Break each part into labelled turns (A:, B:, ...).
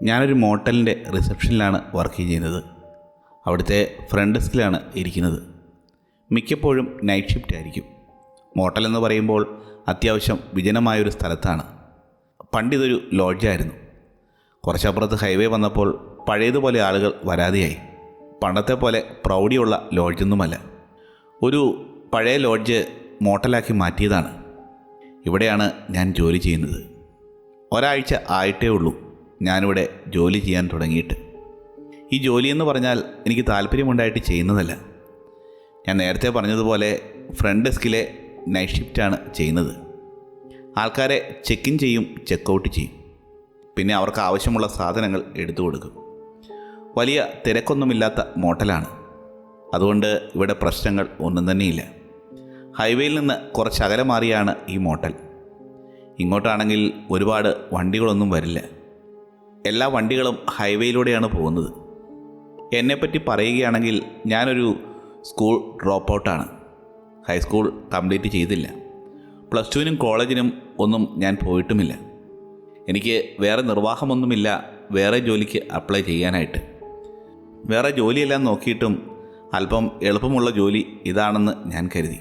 A: ഞാനൊരു മോട്ടലിൻ്റെ റിസപ്ഷനിലാണ് വർക്ക് ചെയ്യുന്നത്. അവിടുത്തെ ഫ്രണ്ട് ഡെസ്കിലാണ് ഇരിക്കുന്നത്. മിക്കപ്പോഴും നൈറ്റ് ഷിഫ്റ്റ് ആയിരിക്കും. മോട്ടൽ എന്ന് പറയുമ്പോൾ അത്യാവശ്യം വിജനമായൊരു സ്ഥലത്താണ്. പണ്ടിതൊരു ലോഡ്ജായിരുന്നു. കുറച്ചപ്പുറത്ത് ഹൈവേ വന്നപ്പോൾ പഴയതുപോലെ ആളുകൾ വരാതെയായി. പണ്ടത്തെ പോലെ പ്രൗഢിയുള്ള ലോഡ്ജൊന്നുമല്ല. ഒരു പഴയ ലോഡ്ജ് മോട്ടലാക്കി മാറ്റിയതാണ്. ഇവിടെയാണ് ഞാൻ ജോലി ചെയ്യുന്നത്. ഒരാഴ്ച ആയിട്ടേ ഉള്ളൂ ഞാനിവിടെ ജോലി ചെയ്യാൻ തുടങ്ങിയിട്ട്. ഈ ജോലിയെന്ന് പറഞ്ഞാൽ എനിക്ക് താല്പര്യമുണ്ടായിട്ട് ചെയ്യുന്നതല്ല. ഞാൻ നേരത്തെ പറഞ്ഞതുപോലെ ഫ്രണ്ട് ഡെസ്കിലെ നൈറ്റ് ഷിഫ്റ്റാണ് ചെയ്യുന്നത്. ആൾക്കാരെ ചെക്ക് ഇൻ ചെയ്യും, ചെക്കൗട്ട് ചെയ്യും. പിന്നെ അവർക്ക് ആവശ്യമുള്ള സാധനങ്ങൾ എടുത്തു കൊടുക്കും. വലിയ തിരക്കൊന്നുമില്ലാത്ത മോട്ടലാണ്. അതുകൊണ്ട് ഇവിടെ പ്രശ്നങ്ങൾ ഒന്നും തന്നെയില്ല. ഹൈവേയിൽ നിന്ന് കുറച്ച് അകലെ മാറിയാണ് ഈ മോട്ടൽ. ഇങ്ങോട്ടാണെങ്കിൽ ഒരുപാട് വണ്ടികളൊന്നും വരില്ല. എല്ലാ വണ്ടികളും ഹൈവേയിലൂടെയാണ് പോകുന്നത്. എന്നെപ്പറ്റി പറയുകയാണെങ്കിൽ ഞാനൊരു സ്കൂൾ ഡ്രോപ്പ് ഔട്ടാണ്. ഹൈസ്കൂൾ കംപ്ലീറ്റ് ചെയ്തില്ല. പ്ലസ് ടുവിനും കോളേജിനും ഒന്നും ഞാൻ പോയിട്ടുമില്ല. എനിക്ക് വേറെ നിർവാഹമൊന്നുമില്ല വേറെ ജോലിക്ക് അപ്ലൈ ചെയ്യാനായിട്ട്. വേറെ ജോലിയെല്ലാം നോക്കിയിട്ടും അല്പം എളുപ്പമുള്ള ജോലി ഇതാണെന്ന് ഞാൻ കരുതി.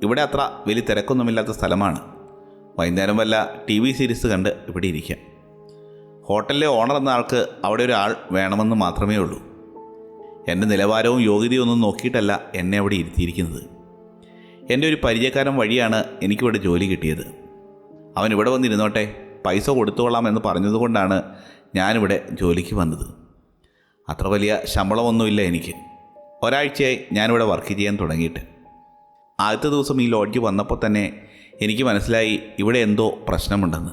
A: ഇവിടെ അത്ര വലിയ തിരക്കൊന്നുമില്ലാത്ത സ്ഥലമാണ്. വൈകുന്നേരം വല്ല TV സീരീസ് കണ്ട് ഇവിടെ ഇരിക്കാം. ഹോട്ടലിലെ ഓണർ എന്ന ആൾക്ക് അവിടെ ഒരാൾ വേണമെന്ന് മാത്രമേ ഉള്ളൂ. എൻ്റെ നിലവാരവും യോഗ്യതയും ഒന്നും നോക്കിയിട്ടല്ല എന്നെ അവിടെ ഇരുത്തിയിരിക്കുന്നത്. എൻ്റെ ഒരു പരിചയക്കാരൻ വഴിയാണ് എനിക്കിവിടെ ജോലി കിട്ടിയത്. അവൻ ഇവിടെ വന്നിരുന്നോട്ടെ, പൈസ കൊടുത്തുകൊള്ളാം എന്ന് പറഞ്ഞതുകൊണ്ടാണ് ഞാനിവിടെ ജോലിക്ക് വന്നത്. അത്ര വലിയ ശമ്പളമൊന്നുമില്ല എനിക്ക്. ഒരാഴ്ചയായി ഞാനിവിടെ വർക്ക് ചെയ്യാൻ തുടങ്ങിയിട്ട്. ആദ്യത്തെ ദിവസം ഈ ലോഡ്ജ് വന്നപ്പോൾ തന്നെ എനിക്ക് മനസ്സിലായി ഇവിടെ എന്തോ പ്രശ്നമുണ്ടെന്ന്.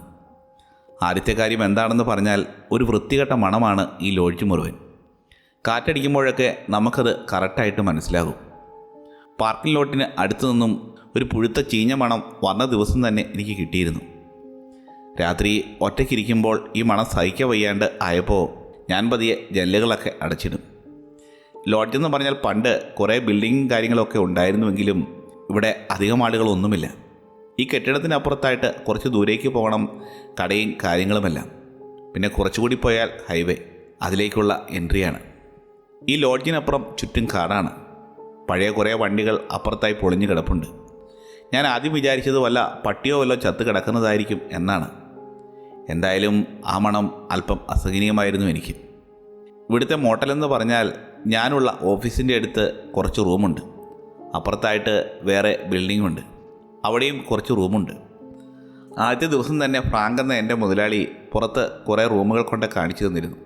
A: ആദ്യത്തെ കാര്യം എന്താണെന്ന് പറഞ്ഞാൽ ഒരു വൃത്തികെട്ട മണമാണ് ഈ ലോഡ്ജ് മുഴുവൻ. കാറ്റടിക്കുമ്പോഴൊക്കെ നമുക്കത് കറക്റ്റായിട്ട് മനസ്സിലാകും. പാർക്കിംഗ് ലോട്ടിന് അടുത്തു നിന്നും ഒരു പുഴുത്ത ചീഞ്ഞ മണം വന്ന ദിവസം തന്നെ എനിക്ക് കിട്ടിയിരുന്നു. രാത്രി ഒറ്റയ്ക്കിരിക്കുമ്പോൾ ഈ മണം സഹിക്കാൻ വയ്യാണ്ട് ആയപ്പോൾ ഞാൻ പതിയെ ജനലുകളൊക്കെ അടച്ചിടും. ലോഡ്ജെന്ന് പറഞ്ഞാൽ പണ്ട് കുറേ ബിൽഡിങ്ങും കാര്യങ്ങളൊക്കെ ഉണ്ടായിരുന്നുവെങ്കിലും ഇവിടെ അധികം ആളുകളൊന്നുമില്ല. ഈ കെട്ടിടത്തിനപ്പുറത്തായിട്ട് കുറച്ച് ദൂരേക്ക് പോകണം കടയും കാര്യങ്ങളുമെല്ലാം. പിന്നെ കുറച്ചുകൂടി പോയാൽ ഹൈവേ, അതിലേക്കുള്ള എൻട്രിയാണ്. ഈ ലോഡ്ജിനപ്പുറം ചുറ്റും കാടാണ്. പഴയ കുറേ വണ്ടികൾ അപ്പുറത്തായി പൊളിഞ്ഞു കിടപ്പുണ്ട്. ഞാൻ ആദ്യം വിചാരിച്ചത് വല്ല പട്ടിയോ വല്ലോ ചത്ത് കിടക്കുന്നതായിരിക്കും എന്നാണ്. എന്തായാലും ആ മണം അല്പം അസഹനീയമായിരുന്നു എനിക്ക്. ഇവിടുത്തെ മോട്ടലെന്ന് പറഞ്ഞാൽ ഞാനുള്ള ഓഫീസിൻ്റെ അടുത്ത് കുറച്ച് റൂമുണ്ട്. അപ്പുറത്തായിട്ട് വേറെ ബിൽഡിങ്ങുണ്ട്, അവിടെയും കുറച്ച് റൂമുണ്ട്. ആദ്യത്തെ ദിവസം തന്നെ ഫ്രാങ്ക് എന്ന എൻ്റെ മുതലാളി പുറത്ത് കുറേ റൂമുകൾ കൊണ്ട് കാണിച്ചു തന്നിരുന്നു.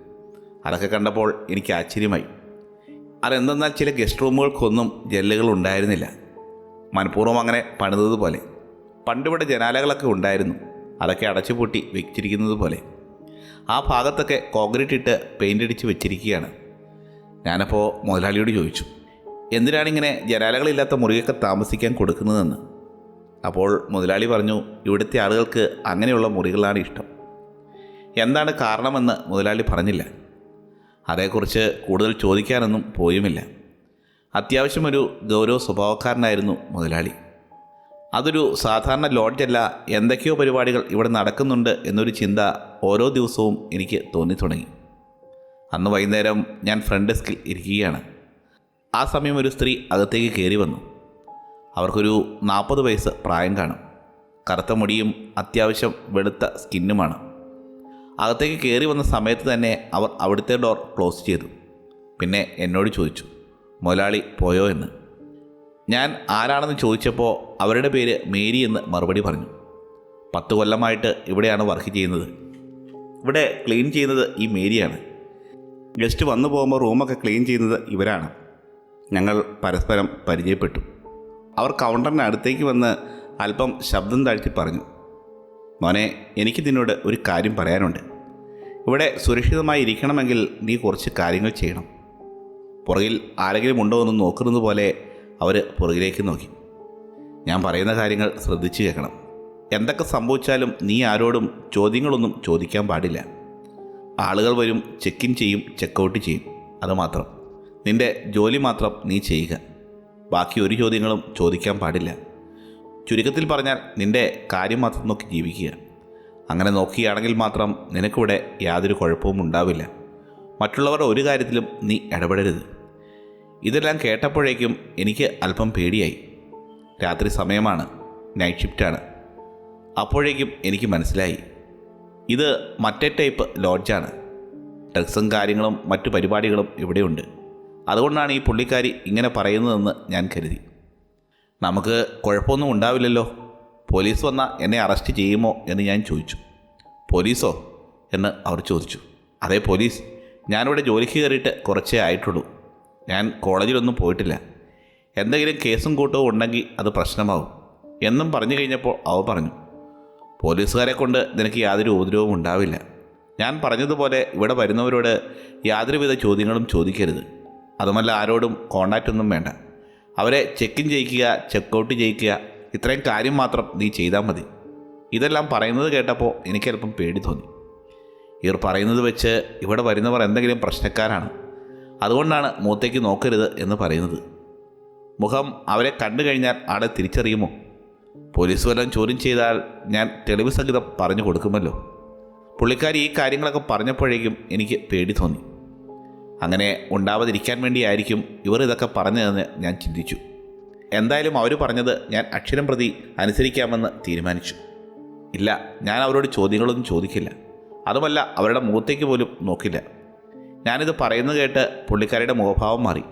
A: അതൊക്കെ കണ്ടപ്പോൾ എനിക്ക് ആശ്ചര്യമായി. അതെന്തെന്നാൽ ചില ഗസ്റ്റ് റൂമുകൾക്കൊന്നും ജനലുകൾ ഉണ്ടായിരുന്നില്ല. മനഃപൂർവ്വം അങ്ങനെ പണിതതുപോലെ. പണ്ടിവിടെ ജനാലകളൊക്കെ ഉണ്ടായിരുന്നു, അതൊക്കെ അടച്ചുപൂട്ടി വെച്ചിരിക്കുന്നത് പോലെ. ആ ഭാഗത്തൊക്കെ കോൺക്രീറ്റ് ഇട്ട് പെയിൻ്റ് അടിച്ച് വെച്ചിരിക്കുകയാണ്. ഞാനപ്പോൾ മുതലാളിയോട് ചോദിച്ചു, എന്തിനാണിങ്ങനെ ജനാലകളില്ലാത്ത മുറിയൊക്കെ താമസിക്കാൻ കൊടുക്കുന്നതെന്ന്. അപ്പോൾ മുതലാളി പറഞ്ഞു, ഇവിടുത്തെ ആളുകൾക്ക് അങ്ങനെയുള്ള മുറികളാണ് ഇഷ്ടം. എന്താണ് കാരണമെന്ന് മുതലാളി പറഞ്ഞില്ല. അതേക്കുറിച്ച് കൂടുതൽ ചോദിക്കാനൊന്നും പോയുമില്ല. അത്യാവശ്യം ഒരു ഗൗരവ സ്വഭാവക്കാരനായിരുന്നു മുതലാളി. അതൊരു സാധാരണ ലോഡ്ജല്ല, എന്തൊക്കെയോ പരിപാടികൾ ഇവിടെ നടക്കുന്നുണ്ട് എന്നൊരു ചിന്ത ഓരോ ദിവസവും എനിക്ക് തോന്നി തുടങ്ങി. അന്ന് വൈകുന്നേരം ഞാൻ ഫ്രണ്ട് ഡെസ്കിൽ ഇരിക്കുകയാണ്. ആ സമയം ഒരു സ്ത്രീ അകത്തേക്ക് കയറി വന്നു. അവർക്കൊരു 40 വയസ്സ് പ്രായം കാണും. കറുത്ത മുടിയും അത്യാവശ്യം വെളുത്ത സ്കിന്നുമാണ്. അകത്തേക്ക് കയറി വന്ന സമയത്ത് തന്നെ അവർ അവിടുത്തെ ഡോർ ക്ലോസ് ചെയ്തു. പിന്നെ എന്നോട് ചോദിച്ചു, മുതലാളി പോയോ എന്ന്. ഞാൻ ആരാണെന്ന് ചോദിച്ചപ്പോൾ അവരുടെ പേര് മേരി എന്ന് മറുപടി പറഞ്ഞു. 10 കൊല്ലമായിട്ട് ഇവിടെയാണ് വർക്ക് ചെയ്യുന്നത്. ഇവിടെ ക്ലീൻ ചെയ്യുന്നത് ഈ മേരിയാണ്. ഗസ്റ്റ് വന്നു പോകുമ്പോൾ റൂമൊക്കെ ക്ലീൻ ചെയ്യുന്നത് ഇവരാണ്. ഞങ്ങൾ പരസ്പരം പരിചയപ്പെട്ടു. അവർ കൗണ്ടറിന് അടുത്തേക്ക് വന്ന് അല്പം ശബ്ദം താഴ്ത്തി പറഞ്ഞു, മോനെ, എനിക്ക് നിന്നോട് ഒരു കാര്യം പറയാനുണ്ട്. ഇവിടെ സുരക്ഷിതമായി ഇരിക്കണമെങ്കിൽ നീ കുറച്ച് കാര്യങ്ങൾ ചെയ്യണം. പുറകിൽ ആരെങ്കിലും ഉണ്ടോ എന്ന് നോക്കുന്നത് പോലെ അവർ പുറകിലേക്ക് നോക്കി. ഞാൻ പറയുന്ന കാര്യങ്ങൾ ശ്രദ്ധിച്ച് കേൾക്കണം. എന്തൊക്കെ സംഭവിച്ചാലും നീ ആരോടും ചോദ്യങ്ങളൊന്നും ചോദിക്കാൻ പാടില്ല. ആളുകൾ വരും, ചെക്ക് ഇൻ ചെയ്യും, ചെക്കൗട്ട് ചെയ്യും, അതുമാത്രം. നിൻ്റെ ജോലി മാത്രം നീ ചെയ്യുക. ബാക്കി ഒരു ചോദ്യങ്ങളും ചോദിക്കാൻ പാടില്ല. ചുരുക്കത്തിൽ പറഞ്ഞാൽ നിൻ്റെ കാര്യം മാത്രം നോക്കി ജീവിക്കുക. അങ്ങനെ നോക്കുകയാണെങ്കിൽ മാത്രം നിനക്കിവിടെ യാതൊരു കുഴപ്പവും ഉണ്ടാവില്ല. മറ്റുള്ളവരുടെ ഒരു കാര്യത്തിലും നീ ഇടപെടരുത്. ഇതെല്ലാം കേട്ടപ്പോഴേക്കും എനിക്ക് അല്പം പേടിയായി. രാത്രി സമയമാണ്, നൈറ്റ് ഷിഫ്റ്റാണ്. അപ്പോഴേക്കും എനിക്ക് മനസ്സിലായി, ഇത് മറ്റേ ടൈപ്പ് ലോഡ്ജാണ്. ഡ്രഗ്സും കാര്യങ്ങളും മറ്റു പരിപാടികളും ഇവിടെയുണ്ട്. അതുകൊണ്ടാണ് ഈ പുള്ളിക്കാരി ഇങ്ങനെ പറയുന്നതെന്ന് ഞാൻ കരുതി. നമുക്ക് കുഴപ്പമൊന്നും ഉണ്ടാവില്ലല്ലോ, പോലീസ് വന്നാൽ എന്നെ അറസ്റ്റ് ചെയ്യുമോ എന്ന് ഞാൻ ചോദിച്ചു. പോലീസോ എന്ന് അവർ ചോദിച്ചു. അതേ, പോലീസ്. ഞാനിവിടെ ജോലിക്ക് കയറിയിട്ട് കുറച്ചേ ആയിട്ടുള്ളൂ. ഞാൻ കോളേജിലൊന്നും പോയിട്ടില്ല. എന്തെങ്കിലും കേസും കൂട്ടവും ഉണ്ടെങ്കിൽ അത് പ്രശ്നമാവും എന്നും പറഞ്ഞു കഴിഞ്ഞപ്പോൾ അവ പറഞ്ഞു, പോലീസുകാരെ കൊണ്ട് നിനക്ക് യാതൊരു ഉപദ്രവവും ഉണ്ടാവില്ല. ഞാൻ പറഞ്ഞതുപോലെ ഇവിടെ വരുന്നവരോട് യാതൊരുവിധ ചോദ്യങ്ങളും ചോദിക്കരുത്. അതുമല്ല, ആരോടും കോണ്ടാക്റ്റ് ഒന്നും വേണ്ട. അവരെ ചെക്ക് ഇൻ ചെയ്യിക്കുക, ചെക്കൗട്ട് ചെയ്യിക്കുക, ഇത്രയും കാര്യം മാത്രം നീ ചെയ്താൽ മതി. ഇതെല്ലാം പറയുന്നത് കേട്ടപ്പോൾ എനിക്കല്പം പേടി തോന്നി. ഇവർ പറയുന്നത് വെച്ച് ഇവിടെ വരുന്നവർ എന്തെങ്കിലും പ്രശ്നക്കാരാണ്, അതുകൊണ്ടാണ് മുഖത്തേക്ക് നോക്കരുത് എന്ന് പറയുന്നത്. മുഖം അവരെ കണ്ടു കഴിഞ്ഞാൽ ആളെ തിരിച്ചറിയുമോ? പോലീസ് വല്ലതും ചോദ്യം ചെയ്താൽ ഞാൻ തെളിവ് സഹിതം പറഞ്ഞു കൊടുക്കുമല്ലോ. പുള്ളിക്കാരി ഈ കാര്യങ്ങളൊക്കെ പറഞ്ഞപ്പോഴേക്കും എനിക്ക് പേടി തോന്നി. അങ്ങനെ ഉണ്ടാവാതിരിക്കാൻ വേണ്ടിയായിരിക്കും ഇവർ ഇതൊക്കെ പറഞ്ഞതെന്ന് ഞാൻ ചിന്തിച്ചു. എന്തായാലും അവർ പറഞ്ഞത് ഞാൻ അക്ഷരം പ്രതി അനുസരിക്കാമെന്ന് തീരുമാനിച്ചു. ഇല്ല, ഞാൻ അവരോട് ചോദ്യങ്ങളൊന്നും ചോദിക്കില്ല. അതുമല്ല, അവരുടെ മുഖത്തേക്ക് പോലും നോക്കില്ല. ഞാനിത് പറയുന്നത് കേട്ട് പുള്ളിക്കാരിയുടെ മുഖഭാവം മാറി.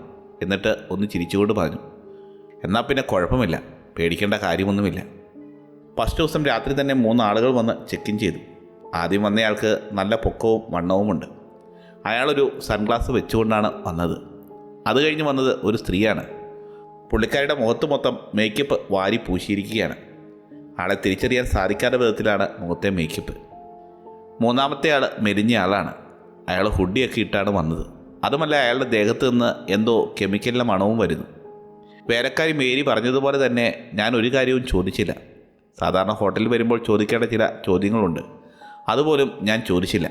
A: എന്നിട്ട് ഒന്ന് ചിരിച്ചുകൊണ്ട് പറഞ്ഞു, എന്നാൽ പിന്നെ കുഴപ്പമില്ല, പേടിക്കേണ്ട കാര്യമൊന്നുമില്ല. ഫസ്റ്റ് ദിവസം രാത്രി തന്നെ 3 ആളുകൾ വന്ന് ചെക്ക് ഇൻ ചെയ്തു. ആദ്യം വന്നയാൾക്ക് നല്ല പൊക്കവും വണ്ണവുമുണ്ട്. അയാളൊരു സൺഗ്ലാസ് വെച്ചുകൊണ്ടാണ് വന്നത്. അത് കഴിഞ്ഞ് വന്നത് ഒരു സ്ത്രീയാണ്. പുള്ളിക്കാരിയുടെ മുഖത്ത് മൊത്തം മേക്കപ്പ് വാരി പൂശിയിരിക്കുകയാണ്. ആളെ തിരിച്ചറിയാൻ സാധിക്കാത്ത വിധത്തിലാണ് മുഖത്തെ മേക്കപ്പ്. മൂന്നാമത്തെ ആൾ മെലിഞ്ഞ ആളാണ്. അയാൾ ഹുഡിയൊക്കെ ഇട്ടാണ് വന്നത്. അതുമല്ല, അയാളുടെ ദേഹത്ത് നിന്ന് എന്തോ കെമിക്കലിൻ്റെ മണവും വരുന്നു. വേലക്കാരി മേരി പറഞ്ഞതുപോലെ തന്നെ ഞാൻ ഒരു കാര്യവും ചോദിച്ചില്ല. സാധാരണ ഹോട്ടലിൽ വരുമ്പോൾ ചോദിക്കേണ്ട ചില ചോദ്യങ്ങളുണ്ട്, അതുപോലും ഞാൻ ചോദിച്ചില്ല.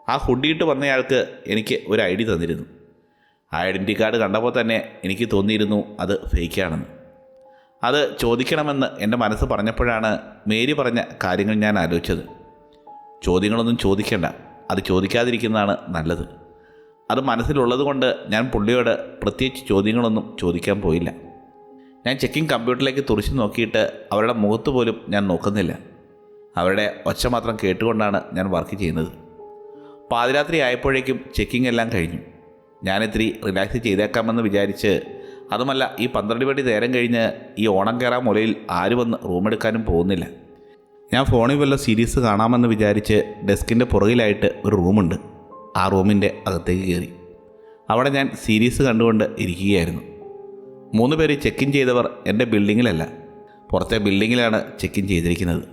A: ആ ഹുഡിയിട്ട് വന്നയാൾക്ക് എനിക്ക് ഒരു ഐ ഡി തന്നിരുന്നു. ആ ഐഡൻറ്റി കാർഡ് കണ്ടപ്പോൾ തന്നെ എനിക്ക് തോന്നിയിരുന്നു അത് ഫേക്കാണെന്ന്. അത് ചോദിക്കണമെന്ന് എൻ്റെ മനസ്സ് പറഞ്ഞപ്പോഴാണ് മേരി പറഞ്ഞ കാര്യങ്ങൾ ഞാൻ ആലോചിച്ചത്. ചോദ്യങ്ങളൊന്നും ചോദിക്കേണ്ട, അത് ചോദിക്കാതിരിക്കുന്നതാണ് നല്ലത്. അത് മനസ്സിലുള്ളത് കൊണ്ട് ഞാൻ പുള്ളിയോട് പ്രത്യേകിച്ച് ചോദ്യങ്ങളൊന്നും ചോദിക്കാൻ പോയില്ല. ഞാൻ ചെക്കിങ് കമ്പ്യൂട്ടറിലേക്ക് തുറച്ചു നോക്കിയിട്ട് അവരുടെ മുഖത്ത് പോലും ഞാൻ നോക്കുന്നില്ല. അവരുടെ ഒച്ച മാത്രം കേട്ടുകൊണ്ടാണ് ഞാൻ വർക്ക് ചെയ്യുന്നത്. പാതിരാത്രി ആയപ്പോഴേക്കും ചെക്കിങ് എല്ലാം കഴിഞ്ഞു. ഞാനിത്തിരി റിലാക്സ് ചെയ്തേക്കാമെന്ന് വിചാരിച്ച്, അതുമല്ല, ഈ 12 മണി നേരം കഴിഞ്ഞ് ഈ ഓണം കയറാൻ മുലയിൽ ആരും വന്ന് റൂമെടുക്കാനും പോകുന്നില്ല. ഞാൻ ഫോണിൽ വല്ല സീരീസ് കാണാമെന്ന് വിചാരിച്ച് ഡെസ്കിൻ്റെ പുറകിലായിട്ട് ഒരു റൂമുണ്ട്. ആ റൂമിൻ്റെ അകത്തേക്ക് കയറി. അവിടെ ഞാൻ സീരീസ് കണ്ടുകൊണ്ട് ഇരിക്കുകയായിരുന്നു. 3 പേര് ചെക്ക് ഇൻ ചെയ്തവർ എൻ്റെ ബിൽഡിങ്ങിലല്ല, പുറത്തെ ബിൽഡിങ്ങിലാണ് ചെക്ക് ഇൻ ചെയ്തിരിക്കുന്നത്.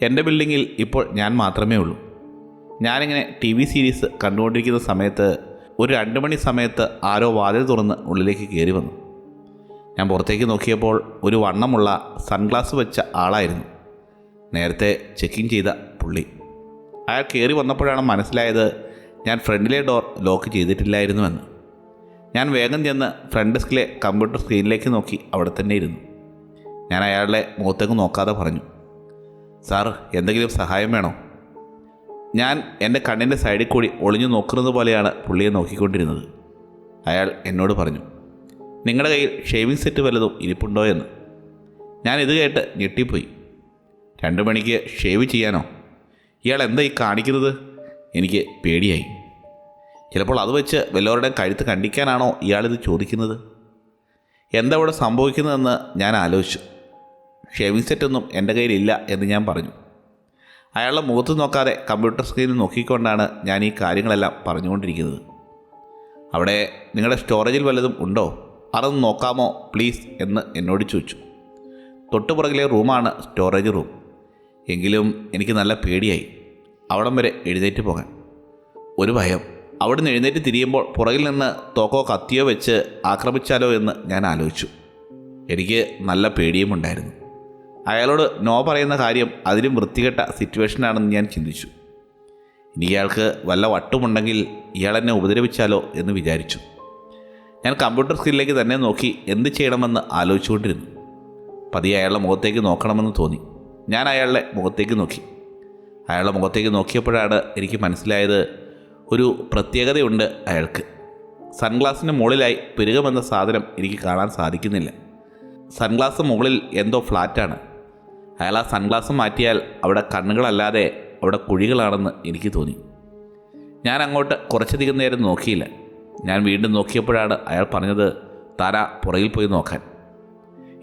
A: എൻ്റെ ബിൽഡിങ്ങിൽ ഇപ്പോൾ ഞാൻ മാത്രമേ ഉള്ളൂ. ഞാനിങ്ങനെ TV സീരീസ് കണ്ടുകൊണ്ടിരിക്കുന്ന സമയത്ത് ഒരു 2 മണി സമയത്ത് ആരോ വാതിൽ തുറന്ന് ഉള്ളിലേക്ക് കയറി വന്നു. ഞാൻ പുറത്തേക്ക് നോക്കിയപ്പോൾ ഒരു വണ്ണമുള്ള സൺഗ്ലാസ് വെച്ച ആളായിരുന്നു നേരത്തെ ചെക്ക് ഇൻ ചെയ്ത പുള്ളി. അയാൾ കയറി വന്നപ്പോഴാണ് മനസ്സിലായത് ഞാൻ ഫ്രണ്ടിലെ ഡോർ ലോക്ക് ചെയ്തിട്ടില്ലായിരുന്നുവെന്ന്. ഞാൻ വേഗം ചെന്ന് ഫ്രണ്ട് ഡെസ്കിലെ കമ്പ്യൂട്ടർ സ്ക്രീനിലേക്ക് നോക്കി അവിടെ തന്നെ ഇരുന്നു. ഞാൻ അയാളുടെ മുഖത്തേക്ക് നോക്കാതെ പറഞ്ഞു, സാർ, എന്തെങ്കിലും സഹായം വേണോ? ഞാൻ എൻ്റെ കണ്ണിൻ്റെ സൈഡിൽ കൂടി ഒളിഞ്ഞു നോക്കുന്നത് പോലെയാണ് പുള്ളിയെ നോക്കിക്കൊണ്ടിരുന്നത്. അയാൾ എന്നോട് പറഞ്ഞു, നിങ്ങളുടെ കയ്യിൽ ഷേവിംഗ് സെറ്റ് വല്ലതും ഇരിപ്പുണ്ടോ എന്ന്. ഞാൻ ഇത് കേട്ട് ഞെട്ടിപ്പോയി. 2 മണിക്ക് ഷേവ് ചെയ്യാനോ? ഇയാൾ എന്താ ഈ കാണിക്കുന്നത്? എനിക്ക് പേടിയായി. ചിലപ്പോൾ അത് വെച്ച് വല്ലവരുടെയും കഴുത്ത് കണ്ടിക്കാനാണോ ഇയാളിത് ചോദിക്കുന്നത്? എന്താ ഇവിടെ സംഭവിക്കുന്നതെന്ന് ഞാൻ ആലോചിച്ചു. ഷേവിംഗ് സെറ്റൊന്നും എൻ്റെ കയ്യിലില്ല എന്ന് ഞാൻ പറഞ്ഞു. അയാളുടെ മുഖത്ത് നോക്കാതെ കമ്പ്യൂട്ടർ സ്ക്രീനിൽ നോക്കിക്കൊണ്ടാണ് ഞാൻ ഈ കാര്യങ്ങളെല്ലാം പറഞ്ഞുകൊണ്ടിരിക്കുന്നത്. അവിടെ നിങ്ങളുടെ സ്റ്റോറേജിൽ വല്ലതും ഉണ്ടോ? അതൊന്ന് നോക്കാമോ പ്ലീസ് എന്ന് എന്നോട് ചോദിച്ചു. തൊട്ടുപുറകിലെ റൂമാണ് സ്റ്റോറേജ് റൂം. എങ്കിലും എനിക്ക് നല്ല പേടിയായി അവിടം വരെ എഴുന്നേറ്റ് പോകാൻ. ഒരു ഭയം. അവിടെ നിന്ന് എഴുന്നേറ്റ് തിരിയുമ്പോൾ പുറകിൽ നിന്ന് തോക്കോ കത്തിയോ വെച്ച് ആക്രമിച്ചാലോ എന്ന് ഞാൻ ആലോചിച്ചു. എനിക്ക് നല്ല പേടിയും ഉണ്ടായിരുന്നു. അയാളോട് നോ പറയുന്ന കാര്യം അതിലും വൃത്തികെട്ട സിറ്റുവേഷനാണെന്ന് ഞാൻ ചിന്തിച്ചു. ഇനി ഇയാൾക്ക് വല്ല വട്ടുമുണ്ടെങ്കിൽ ഇയാളെന്നെ ഉപദ്രവിച്ചാലോ എന്ന് വിചാരിച്ചു. ഞാൻ കമ്പ്യൂട്ടർ സ്ക്രീനിലേക്ക് തന്നെ നോക്കി എന്ത് ചെയ്യണമെന്ന് ആലോചിച്ചുകൊണ്ടിരുന്നു. പതിയെ അയാളുടെ മുഖത്തേക്ക് നോക്കണമെന്ന് തോന്നി. ഞാൻ അയാളുടെ മുഖത്തേക്ക് നോക്കി. അയാളുടെ മുഖത്തേക്ക് നോക്കിയപ്പോഴാണ് എനിക്ക് മനസ്സിലായത് ഒരു പ്രത്യേകതയുണ്ട് അയാൾക്ക്. സൺഗ്ലാസിന് മുകളിലായി പിരുകമെന്ന സാധനം എനിക്ക് കാണാൻ സാധിക്കുന്നില്ല. സൺഗ്ലാസ് മുകളിൽ എന്തോ ഫ്ലാറ്റാണ്. അയാൾ ആ സൺഗ്ലാസ് മാറ്റിയാൽ അവിടെ കണ്ണുകളല്ലാതെ അവിടെ കുഴികളാണെന്ന് എനിക്ക് തോന്നി. ഞാൻ അങ്ങോട്ട് കുറച്ചധികം നേരം നോക്കിയില്ല. ഞാൻ വീണ്ടും നോക്കിയപ്പോഴാണ് അയാൾ പറഞ്ഞത് താര പുറകിൽ പോയി നോക്കാൻ.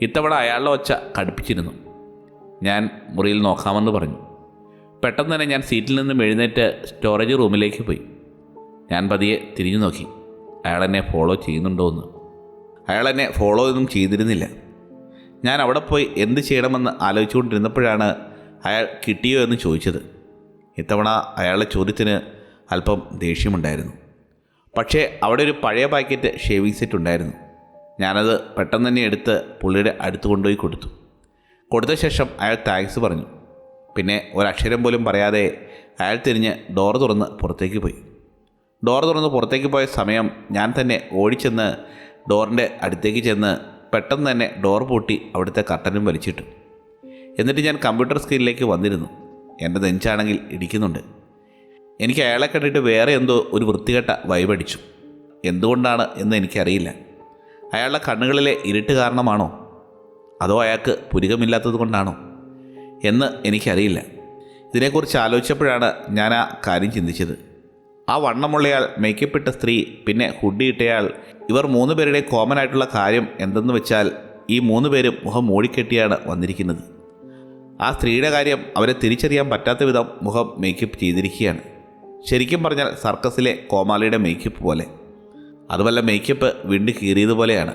A: ഇത്തവണ അയാളുടെ ഒച്ച കടുപ്പിച്ചിരുന്നു. ഞാൻ മുറിയിൽ നോക്കാമെന്ന് പറഞ്ഞു. പെട്ടെന്ന് തന്നെ ഞാൻ സീറ്റിൽ നിന്നും എഴുന്നേറ്റ് സ്റ്റോറേജ് റൂമിലേക്ക് പോയി. ഞാൻ പതിയെ തിരിഞ്ഞു നോക്കി അയാൾ എന്നെ ഫോളോ ചെയ്യുന്നുണ്ടോ എന്ന്. അയാൾ എന്നെ ഫോളോ ഒന്നും ചെയ്തിരുന്നില്ല. ഞാൻ അവിടെ പോയി എന്ത് ചെയ്യണമെന്ന് ആലോചിച്ചുകൊണ്ടിരുന്നപ്പോഴാണ് അയാൾ കിട്ടിയോ എന്ന് ചോദിച്ചത്. ഇത്തവണ അയാളുടെ ചോദ്യത്തിന് അല്പം ദേഷ്യമുണ്ടായിരുന്നു. പക്ഷേ അവിടെ ഒരു പഴയ പാക്കറ്റ് ഷേവിംഗ് സെറ്റ് ഉണ്ടായിരുന്നു. ഞാനത് പെട്ടെന്ന് തന്നെ എടുത്ത് പുള്ളിയുടെ അടുത്ത് കൊണ്ടുപോയി കൊടുത്തു. കൊടുത്ത ശേഷം അയാൾ താങ്ക്സ് പറഞ്ഞു. പിന്നെ ഒരക്ഷരം പോലും പറയാതെ അയാൾ തിരിഞ്ഞ് ഡോർ തുറന്ന് പുറത്തേക്ക് പോയി. ഡോർ തുറന്ന് പുറത്തേക്ക് പോയ സമയം ഞാൻ തന്നെ ഓടിച്ചെന്ന് ഡോറിൻ്റെ അടുത്തേക്ക് ചെന്ന് പെട്ടെന്ന് തന്നെ ഡോർ പൂട്ടി അവിടുത്തെ കർട്ടനും വലിച്ചിട്ടു. എന്നിട്ട് ഞാൻ കമ്പ്യൂട്ടർ സ്ക്രീനിലേക്ക് വന്നിരുന്നു. എൻ്റെ നെഞ്ചാണെങ്കിൽ ഇടിക്കുന്നുണ്ട്. എനിക്ക് അയാളെ കണ്ടിട്ട് വേറെ എന്തോ ഒരു വൃത്തികെട്ട വൈബടിച്ചു. എന്തുകൊണ്ടാണ് എന്ന് എനിക്കറിയില്ല. അയാളുടെ കണ്ണുകളിലെ ഇരുട്ട് കാരണമാണോ, അതോ അയാൾക്ക് പുരികമില്ലാത്തത് കൊണ്ടാണോ എന്ന് എനിക്കറിയില്ല. ഇതിനെക്കുറിച്ച് ആലോചിച്ചപ്പോഴാണ് ഞാൻ ആ കാര്യം ചിന്തിച്ചത്. ആ വണ്ണമുള്ളയാൾ, മേക്കപ്പ് ഇട്ട സ്ത്രീ, പിന്നെ ഹുഡി ഇട്ടയാൾ, ഇവർ 3 പേരുടെ കോമൺ ആയിട്ടുള്ള കാര്യം എന്തെന്ന് വെച്ചാൽ ഈ 3 പേരും മുഖം മൂടിക്കെട്ടിയാണ് വന്നിരിക്കുന്നത്. ആ സ്ത്രീയുടെ കാര്യം അവരെ തിരിച്ചറിയാൻ പറ്റാത്ത വിധം മുഖം മേക്കപ്പ് ചെയ്തിരിക്കുകയാണ്. ശരിക്കും പറഞ്ഞാൽ സർക്കസിലെ കോമാളിയുടെ മേക്കപ്പ് പോലെ. അതുമല്ല, മേക്കപ്പ് വിണ്ട് കീറിയതുപോലെയാണ്.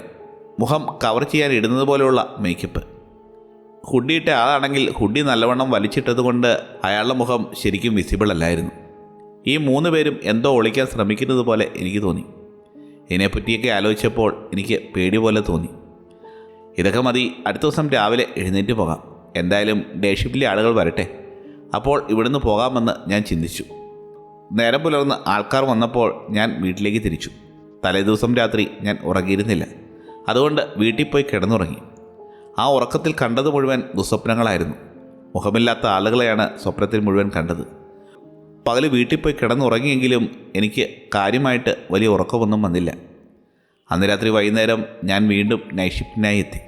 A: മുഖം കവർ ചെയ്യാൻ ഇടുന്നത് പോലെയുള്ള മേക്കപ്പ്. ഹുഡിയിട്ട ആളാണെങ്കിൽ ഹുഡി നല്ലവണ്ണം വലിച്ചിട്ടത് കൊണ്ട് അയാളുടെ മുഖം ശരിക്കും വിസിബിൾ അല്ലായിരുന്നു. ഈ 3 പേരും എന്തോ ഒളിക്കാൻ ശ്രമിക്കുന്നത് പോലെ എനിക്ക് തോന്നി. ഇതിനെപ്പറ്റിയൊക്കെ ആലോചിച്ചപ്പോൾ എനിക്ക് പേടി പോലെ തോന്നി. ഇതൊക്കെ മതി, അടുത്ത ദിവസം രാവിലെ എഴുന്നേറ്റ് പോകാം. എന്തായാലും ഡേ ഷിഫ്റ്റിലെ ആളുകൾ വരട്ടെ, അപ്പോൾ ഇവിടുന്ന് പോകാമെന്ന് ഞാൻ ചിന്തിച്ചു. നേരം പുലർന്ന് ആൾക്കാർ വന്നപ്പോൾ ഞാൻ വീട്ടിലേക്ക് തിരിച്ചു. തലേദിവസം രാത്രി ഞാൻ ഉറങ്ങിയിരുന്നില്ല. അതുകൊണ്ട് വീട്ടിൽ പോയി കിടന്നുറങ്ങി. ആ ഉറക്കത്തിൽ കണ്ടത് മുഴുവൻ ദുസ്വപ്നങ്ങളായിരുന്നു. മുഖമില്ലാത്ത ആളുകളെയാണ് സ്വപ്നത്തിൽ മുഴുവൻ കണ്ടത്. പകൽ വീട്ടിൽ പോയി കിടന്നുറങ്ങിയെങ്കിലും എനിക്ക് കാര്യമായിട്ട് വലിയ ഉറക്കമൊന്നും വന്നില്ല. അന്ന് രാത്രി വൈകുന്നേരം ഞാൻ വീണ്ടും നൈറ്റ് ഷിഫ്റ്റിനായി എത്തി.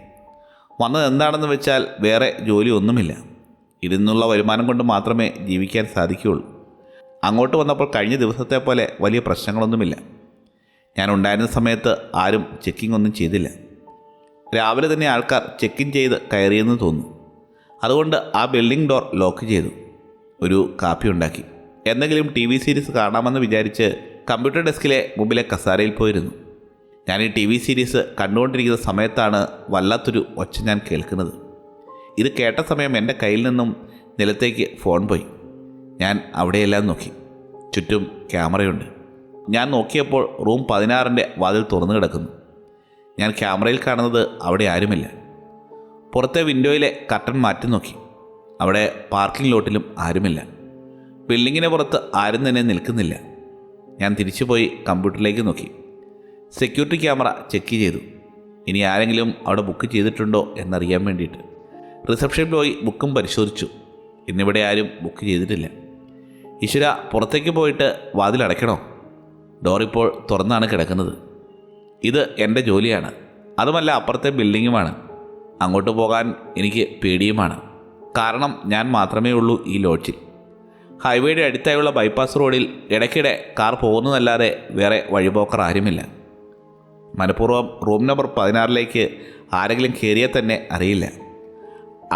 A: വന്നത് എന്താണെന്ന് വെച്ചാൽ വേറെ ജോലി ഒന്നുമില്ല. ഇരുന്നുള്ള വരുമാനം കൊണ്ട് മാത്രമേ ജീവിക്കാൻ സാധിക്കുകയുള്ളൂ. അങ്ങോട്ട് വന്നപ്പോൾ കഴിഞ്ഞ ദിവസത്തെ പോലെ വലിയ പ്രശ്നങ്ങളൊന്നുമില്ല. ഞാൻ ഉണ്ടായിരുന്ന സമയത്ത് ആരും ചെക്കിംഗ് ഒന്നും ചെയ്തില്ല. രാവിലെ തന്നെ ആൾക്കാർ ചെക്ക് ഇൻ ചെയ്ത് കയറിയെന്ന് തോന്നുന്നു. അതുകൊണ്ട് ആ ബിൽഡിംഗ് ഡോർ ലോക്ക് ചെയ്തു. ഒരു കാപ്പി ഉണ്ടാക്കി എന്തെങ്കിലും TV സീരീസ് കാണാമെന്ന് വിചാരിച്ച് കമ്പ്യൂട്ടർ ഡെസ്കിലെ മുമ്പിലെ കസാരയിൽ പോയിരുന്നു. ഞാൻ ഈ TV സീരീസ് കണ്ടുകൊണ്ടിരിക്കുന്ന സമയത്താണ് വല്ലാത്തൊരു ഒച്ച ഞാൻ കേൾക്കുന്നത്. ഇത് കേട്ട സമയം എൻ്റെ കയ്യിൽ നിന്നും നിലത്തേക്ക് ഫോൺ പോയി. ഞാൻ അവിടെയെല്ലാം നോക്കി. ചുറ്റും ക്യാമറയുണ്ട്. ഞാൻ നോക്കിയപ്പോൾ റൂം 16ൻ്റെ വാതിൽ തുറന്നു കിടക്കുന്നു. ഞാൻ ക്യാമറയിൽ കാണുന്നത് അവിടെ ആരുമില്ല. പുറത്തെ വിൻഡോയിലെ കർട്ടൻ മാറ്റി നോക്കി. അവിടെ പാർക്കിംഗ് ലോട്ടിലും ആരുമില്ല. ബിൽഡിങ്ങിന് പുറത്ത് ആരും തന്നെ നിൽക്കുന്നില്ല. ഞാൻ തിരിച്ചു പോയി കമ്പ്യൂട്ടറിലേക്ക് നോക്കി. സെക്യൂരിറ്റി ക്യാമറ ചെക്ക് ചെയ്തു. ഇനി ആരെങ്കിലും അവിടെ ബുക്ക് ചെയ്തിട്ടുണ്ടോ എന്നറിയാൻ വേണ്ടിയിട്ട്. റിസപ്ഷൻ പോയി ബുക്കും പരിശോധിച്ചു. ഇന്നിവിടെ ആരും ബുക്ക് ചെയ്തിട്ടില്ല. ഈശ്വര, പുറത്തേക്ക് പോയിട്ട് വാതിലടയ്ക്കണോ? ഡോറിപ്പോൾ തുറന്നാണ് കിടക്കുന്നത്. ഇത് എൻ്റെ ജോലിയാണ്. അതുമല്ല, അപ്പുറത്തെ ബിൽഡിങ്ങുമാണ്. അങ്ങോട്ട് പോകാൻ എനിക്ക് പേടിയുമാണ്. കാരണം ഞാൻ മാത്രമേ ഉള്ളൂ ഈ ലോഡ്ജിൽ. ഹൈവേയുടെ അടുത്തായുള്ള ബൈപ്പാസ് റോഡിൽ ഇടയ്ക്കിടെ കാർ പോകുന്നതല്ലാതെ വേറെ വഴിപോക്കർ ആരുമില്ല. മനഃപൂർവ്വം റൂം നമ്പർ 16ലേക്ക് ആരെങ്കിലും കയറിയാൽ തന്നെ അറിയില്ല.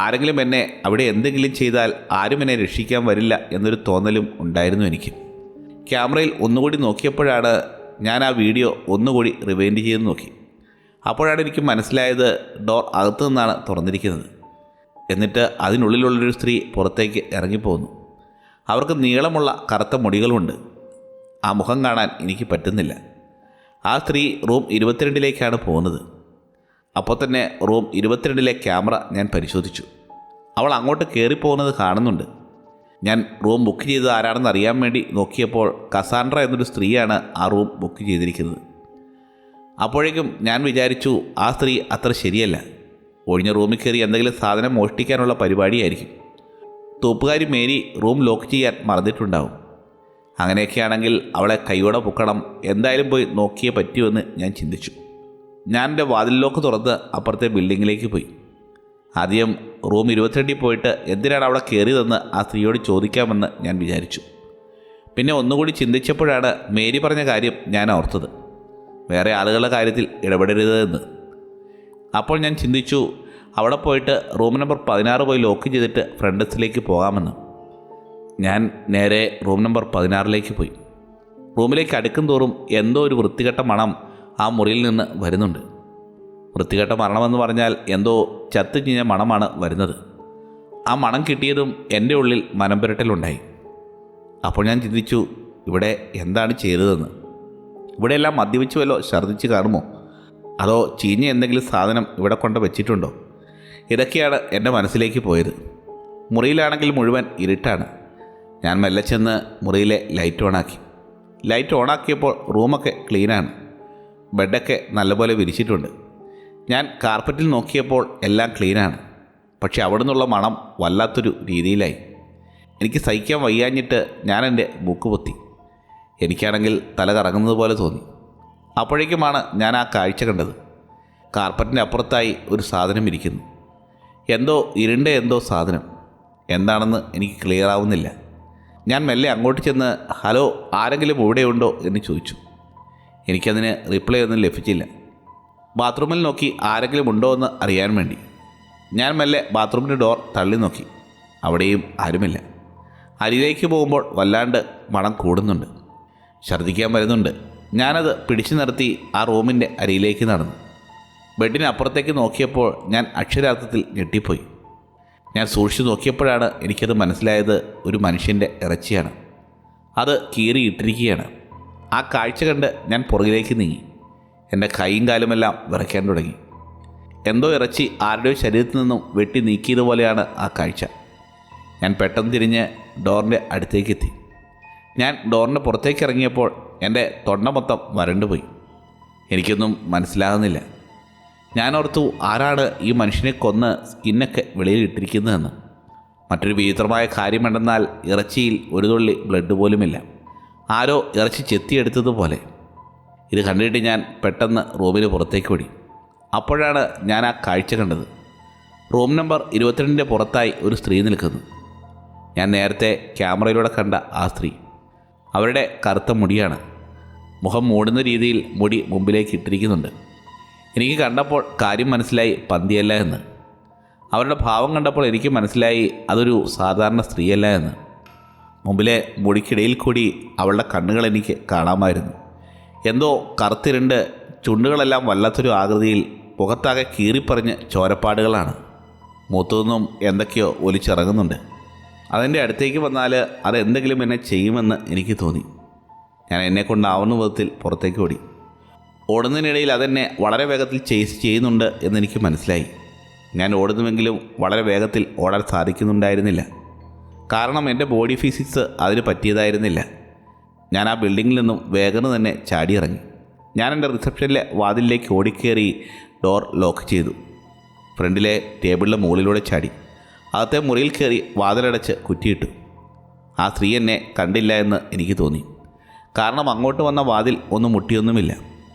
A: ആരെങ്കിലും എന്നെ അവിടെ എന്തെങ്കിലും ചെയ്താൽ ആരും എന്നെ രക്ഷിക്കാൻ വരില്ല എന്നൊരു തോന്നലും ഉണ്ടായിരുന്നു എനിക്ക്. ക്യാമറയിൽ ഒന്നുകൂടി നോക്കിയപ്പോഴാണ് ഞാൻ ആ വീഡിയോ ഒന്നുകൂടി റിവൈൻഡ് ചെയ്ത് നോക്കി. അപ്പോഴാണ് എനിക്ക് മനസ്സിലായത് ഡോർ അകത്തു നിന്നാണ് തുറന്നിരിക്കുന്നത്. എന്നിട്ട് അതിനുള്ളിലുള്ളൊരു സ്ത്രീ പുറത്തേക്ക് ഇറങ്ങിപ്പോകുന്നു. അവർക്ക് നീളമുള്ള കറുത്ത മുടികളുമുണ്ട്. ആ മുഖം കാണാൻ എനിക്ക് പറ്റുന്നില്ല. ആ സ്ത്രീ റൂം 22ലേക്കാണ് പോകുന്നത്. അപ്പോൾ തന്നെ റൂം 22ലെ ക്യാമറ ഞാൻ പരിശോധിച്ചു. അവൾ അങ്ങോട്ട് കയറിപ്പോകുന്നത് കാണുന്നുണ്ട്. ഞാൻ റൂം ബുക്ക് ചെയ്തത് ആരാണെന്ന് അറിയാൻ വേണ്ടി നോക്കിയപ്പോൾ കസാൻഡ്ര എന്നൊരു സ്ത്രീയാണ് ആ റൂം ബുക്ക് ചെയ്തിരിക്കുന്നത്. അപ്പോഴേക്കും ഞാൻ വിചാരിച്ചു, ആ സ്ത്രീ അത്ര ശരിയല്ല. ഒഴിഞ്ഞ റൂമിൽ കയറി എന്തെങ്കിലും സാധനം മോഷ്ടിക്കാനുള്ള പരിപാടിയായിരിക്കും. തൂപ്പുകാരി മേരി റൂം ലോക്ക് ചെയ്യാൻ മറന്നിട്ടുണ്ടാവും. അങ്ങനെയൊക്കെയാണെങ്കിൽ അവളെ കൈയോടെ പൊക്കണം. എന്തായാലും പോയി നോക്കിയേ പറ്റുമെന്ന് ഞാൻ ചിന്തിച്ചു. ഞാൻ എൻ്റെ വാതിൽ ലോക്ക് തുറന്ന് അപ്പുറത്തെ ബിൽഡിങ്ങിലേക്ക് പോയി. ആദ്യം റൂം 22 പോയിട്ട് എന്തിനാണ് അവിടെ കയറിയതെന്ന് ആ സ്ത്രീയോട് ചോദിക്കാമെന്ന് ഞാൻ വിചാരിച്ചു. പിന്നെ ഒന്നുകൂടി ചിന്തിച്ചപ്പോഴാണ് മേരി പറഞ്ഞ കാര്യം ഞാൻ ഓർത്തത്, വേറെ ആളുകളുടെ കാര്യത്തിൽ ഇടപെടരുത് എന്ന്. അപ്പോൾ ഞാൻ ചിന്തിച്ചു, അവിടെ പോയിട്ട് റൂം നമ്പർ 16 പോയി ലോക്ക് ചെയ്തിട്ട് ഫ്രണ്ട് ഡെസ്കിലേക്ക് പോകാമെന്ന്. ഞാൻ നേരെ റൂം നമ്പർ 16ലേക്ക് പോയി. റൂമിലേക്ക് അടുക്കും തോറും എന്തോ ഒരു വൃത്തികെട്ട മണം ആ മുറിയിൽ നിന്ന് വരുന്നുണ്ട്. വൃത്തികെട്ട മരണമെന്ന് പറഞ്ഞാൽ എന്തോ ചത്തു ചീഞ്ഞ മണമാണ് വരുന്നത്. ആ മണം കിട്ടിയതും എൻ്റെ ഉള്ളിൽ മനം പുരട്ടലുണ്ടായി. അപ്പോൾ ഞാൻ ചിന്തിച്ചു, ഇവിടെ എന്താണ് ചെയ്തതെന്ന്. ഇവിടെയെല്ലാം മദ്യപിച്ച് വല്ലോ ഛർദ്ദിച്ച് കാണുമോ, അതോ ചീഞ്ഞ എന്തെങ്കിലും സാധനം ഇവിടെ കൊണ്ട് വെച്ചിട്ടുണ്ടോ? ഇതൊക്കെയാണ് എൻ്റെ മനസ്സിലേക്ക് പോയത്. മുറിയിലാണെങ്കിൽ മുഴുവൻ ഇരുട്ടാണ്. ഞാൻ മെല്ലെ ചെന്ന് മുറിയിലെ ലൈറ്റ് ഓണാക്കി. ലൈറ്റ് ഓണാക്കിയപ്പോൾ റൂമൊക്കെ ക്ലീനാണ്. ബെഡൊക്കെ നല്ലപോലെ വിരിച്ചിട്ടുണ്ട്. ഞാൻ കാർപ്പറ്റിൽ നോക്കിയപ്പോൾ എല്ലാം ക്ലീനാണ്. പക്ഷെ അവിടെ നിന്നുള്ള മണം വല്ലാത്തൊരു രീതിയിലായി. എനിക്ക് സഹിക്കാൻ വയ്യാഞ്ഞിട്ട് ഞാൻ എൻ്റെ മൂക്ക് പൊത്തി. എനിക്കാണെങ്കിൽ തല കറങ്ങുന്നത് പോലെ തോന്നി. അപ്പോഴേക്കുമാണ് ഞാൻ ആ കാഴ്ച കണ്ടത്. കാർപ്പറ്റിൻ്റെ അപ്പുറത്തായി ഒരു സാധനം ഇരിക്കുന്നു. എന്തോ ഇരുണ്ട എന്തോ സാധനം. എന്താണെന്ന് എനിക്ക് ക്ലിയർ ആവുന്നില്ല. ഞാൻ മെല്ലെ അങ്ങോട്ട് ചെന്ന് ഹലോ, ആരെങ്കിലും ഇവിടെയുണ്ടോ എന്ന് ചോദിച്ചു. എനിക്കതിന് റിപ്ലൈ ഒന്നും ലഭിച്ചില്ല. ബാത്റൂമിൽ നോക്കി ആരെങ്കിലും ഉണ്ടോ എന്ന് അറിയാൻ വേണ്ടി ഞാൻ മെല്ലെ ബാത്റൂമിൻ്റെ ഡോർ തള്ളി നോക്കി. അവിടെയും ആരുമില്ല. അരിയിലേക്ക് പോകുമ്പോൾ വല്ലാണ്ട് മണം കൂടുന്നുണ്ട്. ഛർദ്ദിക്കാൻ വരുന്നുണ്ട്. ഞാനത് പിടിച്ചു നിർത്തി ആ റൂമിൻ്റെ അരിയിലേക്ക് നടന്നു. ബെഡിന് അപ്പുറത്തേക്ക് നോക്കിയപ്പോൾ ഞാൻ അക്ഷരാർത്ഥത്തിൽ ഞെട്ടിപ്പോയി. ഞാൻ സൂക്ഷിച്ചു നോക്കിയപ്പോഴാണ് എനിക്കത് മനസ്സിലായത്, ഒരു മനുഷ്യൻ്റെ ഇറച്ചിയാണ്. അത് കീറിയിട്ടിരിക്കുകയാണ്. ആ കാഴ്ച കണ്ട് ഞാൻ പുറകിലേക്ക് നീങ്ങി. എൻ്റെ കൈയും കാലുമെല്ലാം വിറയ്ക്കാൻ തുടങ്ങി. എന്തോ ഇറച്ചി ആരുടെയോ ശരീരത്തിൽ നിന്നും വെട്ടി നീക്കിയതുപോലെയാണ് ആ കാഴ്ച. ഞാൻ പെട്ടെന്ന് തിരിഞ്ഞ് ഡോറിൻ്റെ അടുത്തേക്ക് എത്തി. ഞാൻ ഡോറിൻ്റെ പുറത്തേക്ക് ഇറങ്ങിയപ്പോൾ എൻ്റെ തൊണ്ട മൊത്തം വരണ്ടുപോയി. എനിക്കൊന്നും മനസ്സിലാകുന്നില്ല. ഞാൻ ഓർത്തു, ആരാണ് ഈ മനുഷ്യനെ കൊന്ന് സ്കിന്നൊക്കെ വെളിയിൽ ഇട്ടിരിക്കുന്നതെന്ന്. മറ്റൊരു വിചിത്രമായ കാര്യമുണ്ടെന്നാൽ ഇറച്ചിയിൽ ഒരു തുള്ളി ബ്ലഡ് പോലുമില്ല. ആരോ ഇറച്ചി ചെത്തിയെടുത്തതുപോലെ. ഇത് കണ്ടിട്ട് ഞാൻ പെട്ടെന്ന് റൂമിന് പുറത്തേക്ക് ഓടി. അപ്പോഴാണ് ഞാൻ ആ കാഴ്ച കണ്ടത്. റൂം നമ്പർ 22ൻ്റെ പുറത്തായി ഒരു സ്ത്രീ നിൽക്കുന്നു. ഞാൻ നേരത്തെ ക്യാമറയിലൂടെ കണ്ട ആ സ്ത്രീ. അവരുടെ കറുത്ത മുടിയാണ്. മുഖം മൂടുന്ന രീതിയിൽ മുടി മുമ്പിലേക്ക് ഇട്ടിരിക്കുന്നുണ്ട്. എനിക്ക് കണ്ടപ്പോൾ കാര്യം മനസ്സിലായി, പന്തിയല്ല എന്ന്. അവരുടെ ഭാവം കണ്ടപ്പോൾ എനിക്ക് മനസ്സിലായി അതൊരു സാധാരണ സ്ത്രീയല്ല എന്ന്. മുമ്പിലെ മുടിക്കിടയിൽ കൂടി അവളുടെ കണ്ണുകൾ എനിക്ക് കാണാമായിരുന്നു. എന്തോ കറുത്തിരുണ്ട്, ചുണ്ടുകളെല്ലാം വല്ലാത്തൊരു ആകൃതിയിൽ, മുഖത്താകെ കീറിപ്പറിഞ്ഞ് ചോരപ്പാടുകളാണ്. മൂത്തുനിന്നും എന്തൊക്കെയോ ഒലിച്ചിറങ്ങുന്നുണ്ട്. അതിൻ്റെ അടുത്തേക്ക് വന്നാൽ അതെന്തെങ്കിലും എന്നെ ചെയ്യുമെന്ന് എനിക്ക് തോന്നി. ഞാൻ എന്നെക്കൊണ്ടാവുന്ന വിധത്തിൽ പുറത്തേക്ക് ഓടി. ഓടുന്നതിനിടയിൽ അതെന്നെ വളരെ വേഗത്തിൽ ചേസ് ചെയ്യുന്നുണ്ട് എന്നെനിക്ക് മനസ്സിലായി. ഞാൻ ഓടുന്നുവെങ്കിലും വളരെ വേഗത്തിൽ ഓടാൻ സാധിക്കുന്നുണ്ടായിരുന്നില്ല. കാരണം എൻ്റെ ബോഡി ഫിസിക്സ് അതിന് പറ്റിയതായിരുന്നില്ല. ഞാൻ ആ ബിൽഡിങ്ങിൽ നിന്നും വേഗം തന്നെ ചാടിയിറങ്ങി. ഞാൻ എൻ്റെ റിസപ്ഷനിലെ വാതിലിലേക്ക് ഓടിക്കേറി ഡോർ ലോക്ക് ചെയ്തു. ഫ്രണ്ടിലെ ടേബിളിൻ്റെ മുകളിലൂടെ ചാടി അകത്തെ മുറിയിൽ കയറി വാതിലടച്ച് കുറ്റിയിട്ടു. ആ സ്ത്രീ എന്നെ കണ്ടില്ല എന്ന് എനിക്ക് തോന്നി. കാരണം അങ്ങോട്ട് വന്ന വാതിൽ ഒന്നും മുട്ടിയൊന്നുമില്ല.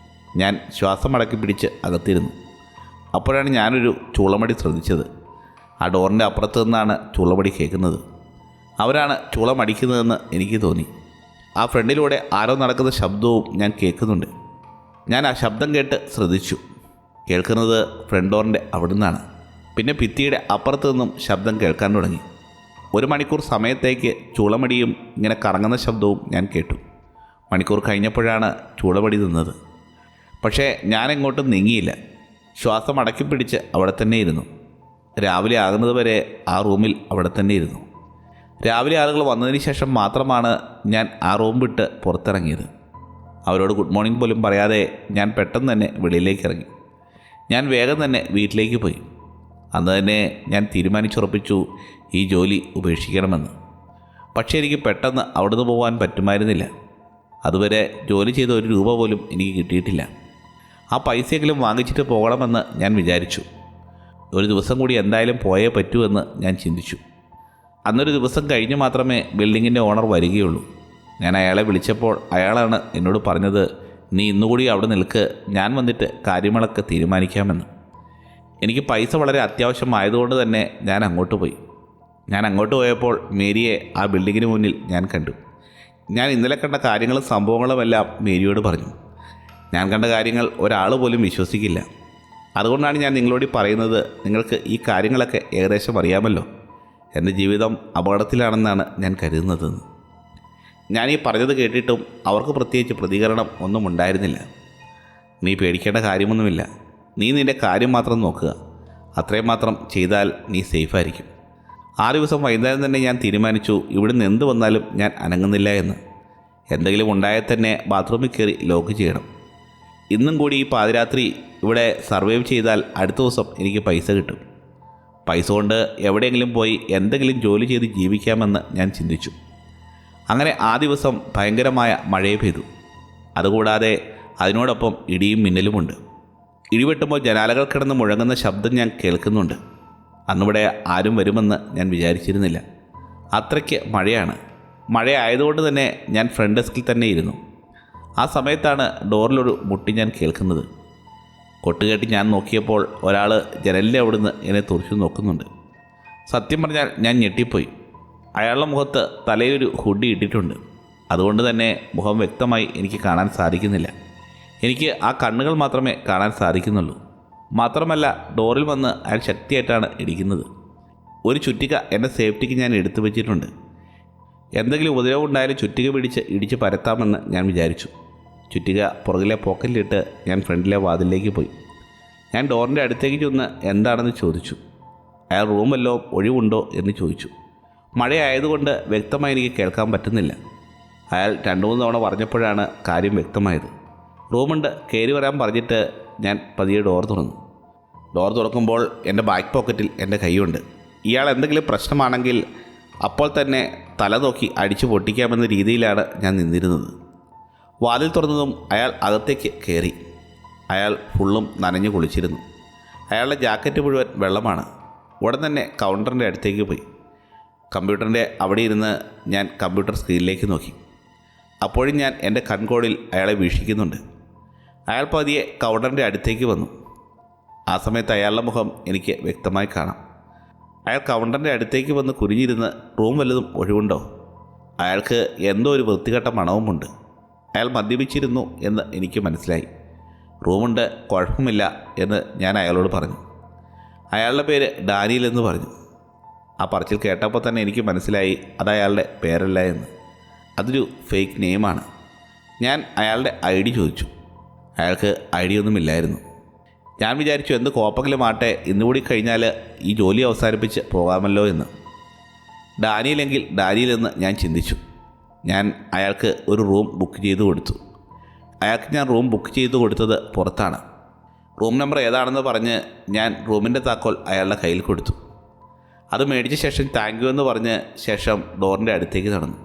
A: ഞാൻ ശ്വാസം അടക്കി പിടിച്ച് അകത്തിരുന്നു. അപ്പോഴാണ് ഞാനൊരു ചൂളമടി ശ്രദ്ധിച്ചത്. ആ ഡോറിൻ്റെ അപ്പുറത്ത് നിന്നാണ് ചൂളമടി കേൾക്കുന്നത്. അവരാണ് ചൂളമടിക്കുന്നതെന്ന് എനിക്ക് തോന്നി. ആ ഫ്രണ്ടിലൂടെ ആരോ നടക്കുന്ന ശബ്ദവും ഞാൻ കേൾക്കുന്നുണ്ട്. ഞാൻ ആ ശബ്ദം കേട്ട് ശ്രദ്ധിച്ചു. കേൾക്കുന്നത് ഫ്രണ്ട് ഡോറിൻ്റെ അവിടെ നിന്നാണ്. പിന്നെ ഭിത്തിയുടെ അപ്പുറത്ത് നിന്നും ശബ്ദം കേൾക്കാൻ തുടങ്ങി. 1 മണിക്കൂർ സമയത്തേക്ക് ചൂളമടിയും ഇങ്ങനെ കറങ്ങുന്ന ശബ്ദവും ഞാൻ കേട്ടു. മണിക്കൂർ കഴിഞ്ഞപ്പോഴാണ് ചൂളമടി നിന്നത്. പക്ഷേ ഞാൻ എങ്ങോട്ടും നീങ്ങിയില്ല. ശ്വാസം അടക്കി പിടിച്ച് അവിടെ തന്നെ ഇരുന്നു. രാവിലെ ആകുന്നത് വരെ ആ റൂമിൽ അവിടെ തന്നെ ഇരുന്നു. രാവിലെ ആളുകൾ വന്നതിന് ശേഷം മാത്രമാണ് ഞാൻ ആ റൂം വിട്ട് പുറത്തിറങ്ങിയത്. അവരോട് ഗുഡ് മോർണിംഗ് പോലും പറയാതെ ഞാൻ പെട്ടെന്ന് തന്നെ വെളിയിലേക്ക് ഇറങ്ങി. ഞാൻ വേഗം തന്നെ വീട്ടിലേക്ക് പോയി. അന്ന് തന്നെ ഞാൻ തീരുമാനിച്ചുറപ്പിച്ചു ഈ ജോലി ഉപേക്ഷിക്കണമെന്ന്. പക്ഷേ എനിക്ക് പെട്ടെന്ന് അവിടുന്ന് പോകാൻ പറ്റുമായിരുന്നില്ല. അതുവരെ ജോലി ചെയ്ത 1 രൂപ പോലും എനിക്ക് കിട്ടിയിട്ടില്ല. ആ പൈസയെങ്കിലും വാങ്ങിച്ചിട്ട് പോകണമെന്ന് ഞാൻ വിചാരിച്ചു. ഒരു ദിവസം കൂടി എന്തായാലും പോയേ പറ്റൂ എന്ന് ഞാൻ ചിന്തിച്ചു. അന്നൊരു ദിവസം കഴിഞ്ഞ് മാത്രമേ ബിൽഡിങ്ങിൻ്റെ ഓണർ വരികയുള്ളൂ. ഞാൻ അയാളെ വിളിച്ചപ്പോൾ അയാളാണ് എന്നോട് പറഞ്ഞത്, നീ ഇന്നുകൂടി അവിടെ നിൽക്ക്, ഞാൻ വന്നിട്ട് കാര്യങ്ങളൊക്കെ തീരുമാനിക്കാമെന്ന്. എനിക്ക് പൈസ വളരെ അത്യാവശ്യമായതുകൊണ്ട് തന്നെ ഞാൻ അങ്ങോട്ട് പോയി. ഞാൻ അങ്ങോട്ട് പോയപ്പോൾ മേരിയെ ആ ബിൽഡിങ്ങിന് മുന്നിൽ ഞാൻ കണ്ടു. ഞാൻ ഇന്നലെ കണ്ട കാര്യങ്ങളും സംഭവങ്ങളുമെല്ലാം മേരിയോട് പറഞ്ഞു. ഞാൻ കണ്ട കാര്യങ്ങൾ ഒരാൾ പോലും വിശ്വസിക്കില്ല. അതുകൊണ്ടാണ് ഞാൻ നിങ്ങളോട് പറയുന്നത്. നിങ്ങൾക്ക് ഈ കാര്യങ്ങളൊക്കെ ഏകദേശം അറിയാമല്ലോ. എൻ്റെ ജീവിതം അപകടത്തിലാണെന്നാണ് ഞാൻ കരുതുന്നതെന്ന്. ഞാൻ ഈ പറഞ്ഞത് കേട്ടിട്ടും അവർക്ക് പ്രത്യേകിച്ച് പ്രതികരണം ഒന്നും ഉണ്ടായിരുന്നില്ല. നീ പേടിക്കേണ്ട കാര്യമൊന്നുമില്ല, നീ നിൻ്റെ കാര്യം മാത്രം നോക്കുക, അത്രയും മാത്രം ചെയ്താൽ നീ സേഫായിരിക്കും. ആ ദിവസം വൈകുന്നേരം തന്നെ ഞാൻ തീരുമാനിച്ചു, ഇവിടുന്ന് എന്ത് വന്നാലും ഞാൻ അനങ്ങുന്നില്ല എന്ന്. എന്തെങ്കിലും ഉണ്ടായാൽ തന്നെ ബാത്റൂമിൽ കയറി ലോക്ക് ചെയ്യണം. ഇന്നും കൂടി ഈ പാതിരാത്രി ഇവിടെ സർവൈവ് ചെയ്താൽ അടുത്ത ദിവസം എനിക്ക് പൈസ കിട്ടും. പൈസ കൊണ്ട് എവിടെയെങ്കിലും പോയി എന്തെങ്കിലും ജോലി ചെയ്ത് ജീവിക്കാമെന്ന് ഞാൻ ചിന്തിച്ചു. അങ്ങനെ ആ ദിവസം ഭയങ്കരമായ മഴയെ പെയ്തു. അതുകൂടാതെ അതിനോടൊപ്പം ഇടിയും മിന്നലുമുണ്ട്. ഇടിവെട്ടുമ്പോൾ ജനാലകൾ കിടന്ന് മുഴങ്ങുന്ന ശബ്ദം ഞാൻ കേൾക്കുന്നുണ്ട്. അന്നിവിടെ ആരും വരുമെന്ന് ഞാൻ വിചാരിച്ചിരുന്നില്ല. അത്രയ്ക്ക് മഴയാണ്. മഴയായതുകൊണ്ട് തന്നെ ഞാൻ ഫ്രണ്ട് ഡെസ്കിൽ തന്നെ ഇരുന്നു. ആ സമയത്താണ് ഡോറിലൊരു മുട്ടി ഞാൻ കേൾക്കുന്നത്. കൊട്ടുകേട്ട് ഞാൻ നോക്കിയപ്പോൾ ഒരാൾ ജനലിൻ്റെ അവിടുന്ന് എന്നെ തുറച്ചു നോക്കുന്നുണ്ട്. സത്യം പറഞ്ഞാൽ ഞാൻ ഞെട്ടിപ്പോയി. അയാളുടെ മുഖത്ത് തലയിലൊരു ഹുഡി ഇട്ടിട്ടുണ്ട്. അതുകൊണ്ട് തന്നെ മുഖം വ്യക്തമായി എനിക്ക് കാണാൻ സാധിക്കുന്നില്ല. എനിക്ക് ആ കണ്ണുകൾ മാത്രമേ കാണാൻ സാധിക്കുന്നുള്ളൂ. മാത്രമല്ല, ഡോറിൽ വന്ന് അയാൾ ശക്തിയായിട്ടാണ് ഇടിക്കുന്നത്. ഒരു ചുറ്റിക എൻ്റെ സേഫ്റ്റിക്ക് ഞാൻ എടുത്തു വെച്ചിട്ടുണ്ട്. എന്തെങ്കിലും ഉപദ്രവം ഉണ്ടായാലും ചുറ്റിക പിടിച്ച് ഇടിച്ച് പരത്താമെന്ന് ഞാൻ വിചാരിച്ചു. ചുറ്റിക പുറകിലെ പോക്കറ്റിലിട്ട് ഞാൻ ഫ്രണ്ടിലെ വാതിലിലേക്ക് പോയി. ഞാൻ ഡോറിൻ്റെ അടുത്തേക്ക് ചെന്ന് എന്താണെന്ന് ചോദിച്ചു. അയാൾ റൂം വല്ലതും ഒഴിവുണ്ടോ എന്ന് ചോദിച്ചു. മഴയായതുകൊണ്ട് വ്യക്തമായി എനിക്ക് കേൾക്കാൻ പറ്റുന്നില്ല. അയാൾ 2-3 തവണ പറഞ്ഞപ്പോഴാണ് കാര്യം വ്യക്തമായത്. റൂമുണ്ട്, കയറി വരാൻ പറഞ്ഞിട്ട് ഞാൻ പതിയെ ഡോർ തുറന്നു. ഡോർ തുറക്കുമ്പോൾ എൻ്റെ ബാക്ക് പോക്കറ്റിൽ എൻ്റെ കൈയുണ്ട്. ഇയാൾ എന്തെങ്കിലും പ്രശ്നമാണെങ്കിൽ അപ്പോൾ തന്നെ തല നോക്കി അടിച്ചു പൊട്ടിക്കാമെന്ന രീതിയിലാണ് ഞാൻ നിന്നിരുന്നത്. വാതിൽ തുറന്നതും അയാൾ അകത്തേക്ക് കയറി. അയാൾ ഫുള്ളും നനഞ്ഞു കുളിച്ചിരുന്നു. അയാളുടെ ജാക്കറ്റ് മുഴുവൻ വെള്ളമാണ്. ഉടൻ തന്നെ കൗണ്ടറിൻ്റെ അടുത്തേക്ക് പോയി. കമ്പ്യൂട്ടറിൻ്റെ അവിടെ ഇരുന്ന് ഞാൻ കമ്പ്യൂട്ടർ സ്ക്രീനിലേക്ക് നോക്കി. അപ്പോഴും ഞാൻ എൻ്റെ കൺകോണിൽ അയാളെ വീക്ഷിക്കുന്നുണ്ട്. അയാൾ പതിയെ കൗണ്ടറിൻ്റെ അടുത്തേക്ക് വന്നു. ആ സമയത്ത് അയാളുടെ മുഖം എനിക്ക് വ്യക്തമായി കാണാം. അയാൾ കൗണ്ടറിൻ്റെ അടുത്തേക്ക് വന്ന് കുനിഞ്ഞിരുന്ന് റൂം വല്ലതും ഒഴിവുണ്ടോ? അയാൾക്ക് എന്തോ ഒരു വൃത്തികെട്ട മണവുമുണ്ട്. അയാൾ മദ്യപിച്ചിരുന്നു എന്ന് എനിക്ക് മനസ്സിലായി. റൂമുണ്ട്, കുഴപ്പമില്ല എന്ന് ഞാൻ അയാളോട് പറഞ്ഞു. അയാളുടെ പേര് ഡാനിയൽ എന്ന് പറഞ്ഞു. ആ പറച്ചിൽ കേട്ടപ്പോൾ തന്നെ എനിക്ക് മനസ്സിലായി അത് അയാളുടെ പേരല്ല എന്ന്. അതൊരു ഫേക്ക് നെയിമാണ്. ഞാൻ അയാളുടെ ID ചോദിച്ചു. അയാൾക്ക് ID ഒന്നുമില്ലായിരുന്നു. ഞാൻ വിചാരിച്ചു എന്ത് കോപ്പെങ്കിലും ആട്ടെ, ഇന്നുകൂടി കഴിഞ്ഞാൽ ഈ ജോലി അവസാനിപ്പിച്ച് പോകാമല്ലോ എന്ന്. ഡാനിയിലെങ്കിൽ ഡാനിയിലെന്ന് ഞാൻ ചിന്തിച്ചു. ഞാൻ അയാൾക്ക് ഒരു റൂം ബുക്ക് ചെയ്ത് കൊടുത്തു. അയാൾക്ക് ഞാൻ റൂം ബുക്ക് ചെയ്ത് കൊടുത്തത് പുറത്താണ്. റൂം നമ്പർ ഏതാണെന്ന് പറഞ്ഞ് ഞാൻ റൂമിൻ്റെ താക്കോൽ അയാളുടെ കയ്യിൽ കൊടുത്തു. അത് മേടിച്ച ശേഷം താങ്ക് യു എന്ന് പറഞ്ഞ് ശേഷം ഡോറിൻ്റെ അടുത്തേക്ക് നടന്നു.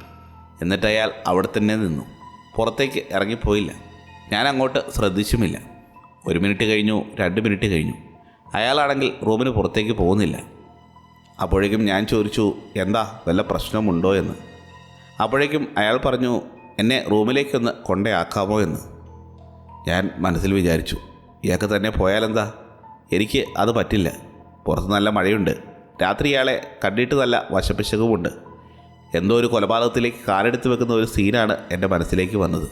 A: എന്നിട്ട് അയാൾ അവിടെ തന്നെ നിന്നു. പുറത്തേക്ക് ഇറങ്ങിപ്പോയില്ല. ഞാൻ അങ്ങോട്ട് ശ്രദ്ധിച്ചുമില്ല. 1 മിനിറ്റ് കഴിഞ്ഞു, 2 മിനിറ്റ് കഴിഞ്ഞു. അയാളാണെങ്കിൽ റൂമിന് പുറത്തേക്ക് പോകുന്നില്ല. അപ്പോഴേക്കും ഞാൻ ചോദിച്ചു, എന്താ വല്ല പ്രശ്നമുണ്ടോ എന്ന്. അപ്പോഴേക്കും അയാൾ പറഞ്ഞു, എന്നെ റൂമിലേക്കൊന്ന് കൊണ്ടയാക്കാമോ എന്ന്. ഞാൻ മനസ്സിൽ വിചാരിച്ചു, ഇയാൾക്ക് തന്നെ പോയാലെന്താ, എനിക്ക് അത് പറ്റില്ല. പുറത്ത് നല്ല മഴയുണ്ട്. രാത്രി ഇയാളെ കണ്ടിട്ട് നല്ല വശപ്പിശകുമുണ്ട്. എന്തോ ഒരു കൊലപാതകത്തിലേക്ക് കാലെടുത്ത് വെക്കുന്ന ഒരു സീനാണ് എൻ്റെ മനസ്സിലേക്ക് വന്നത്.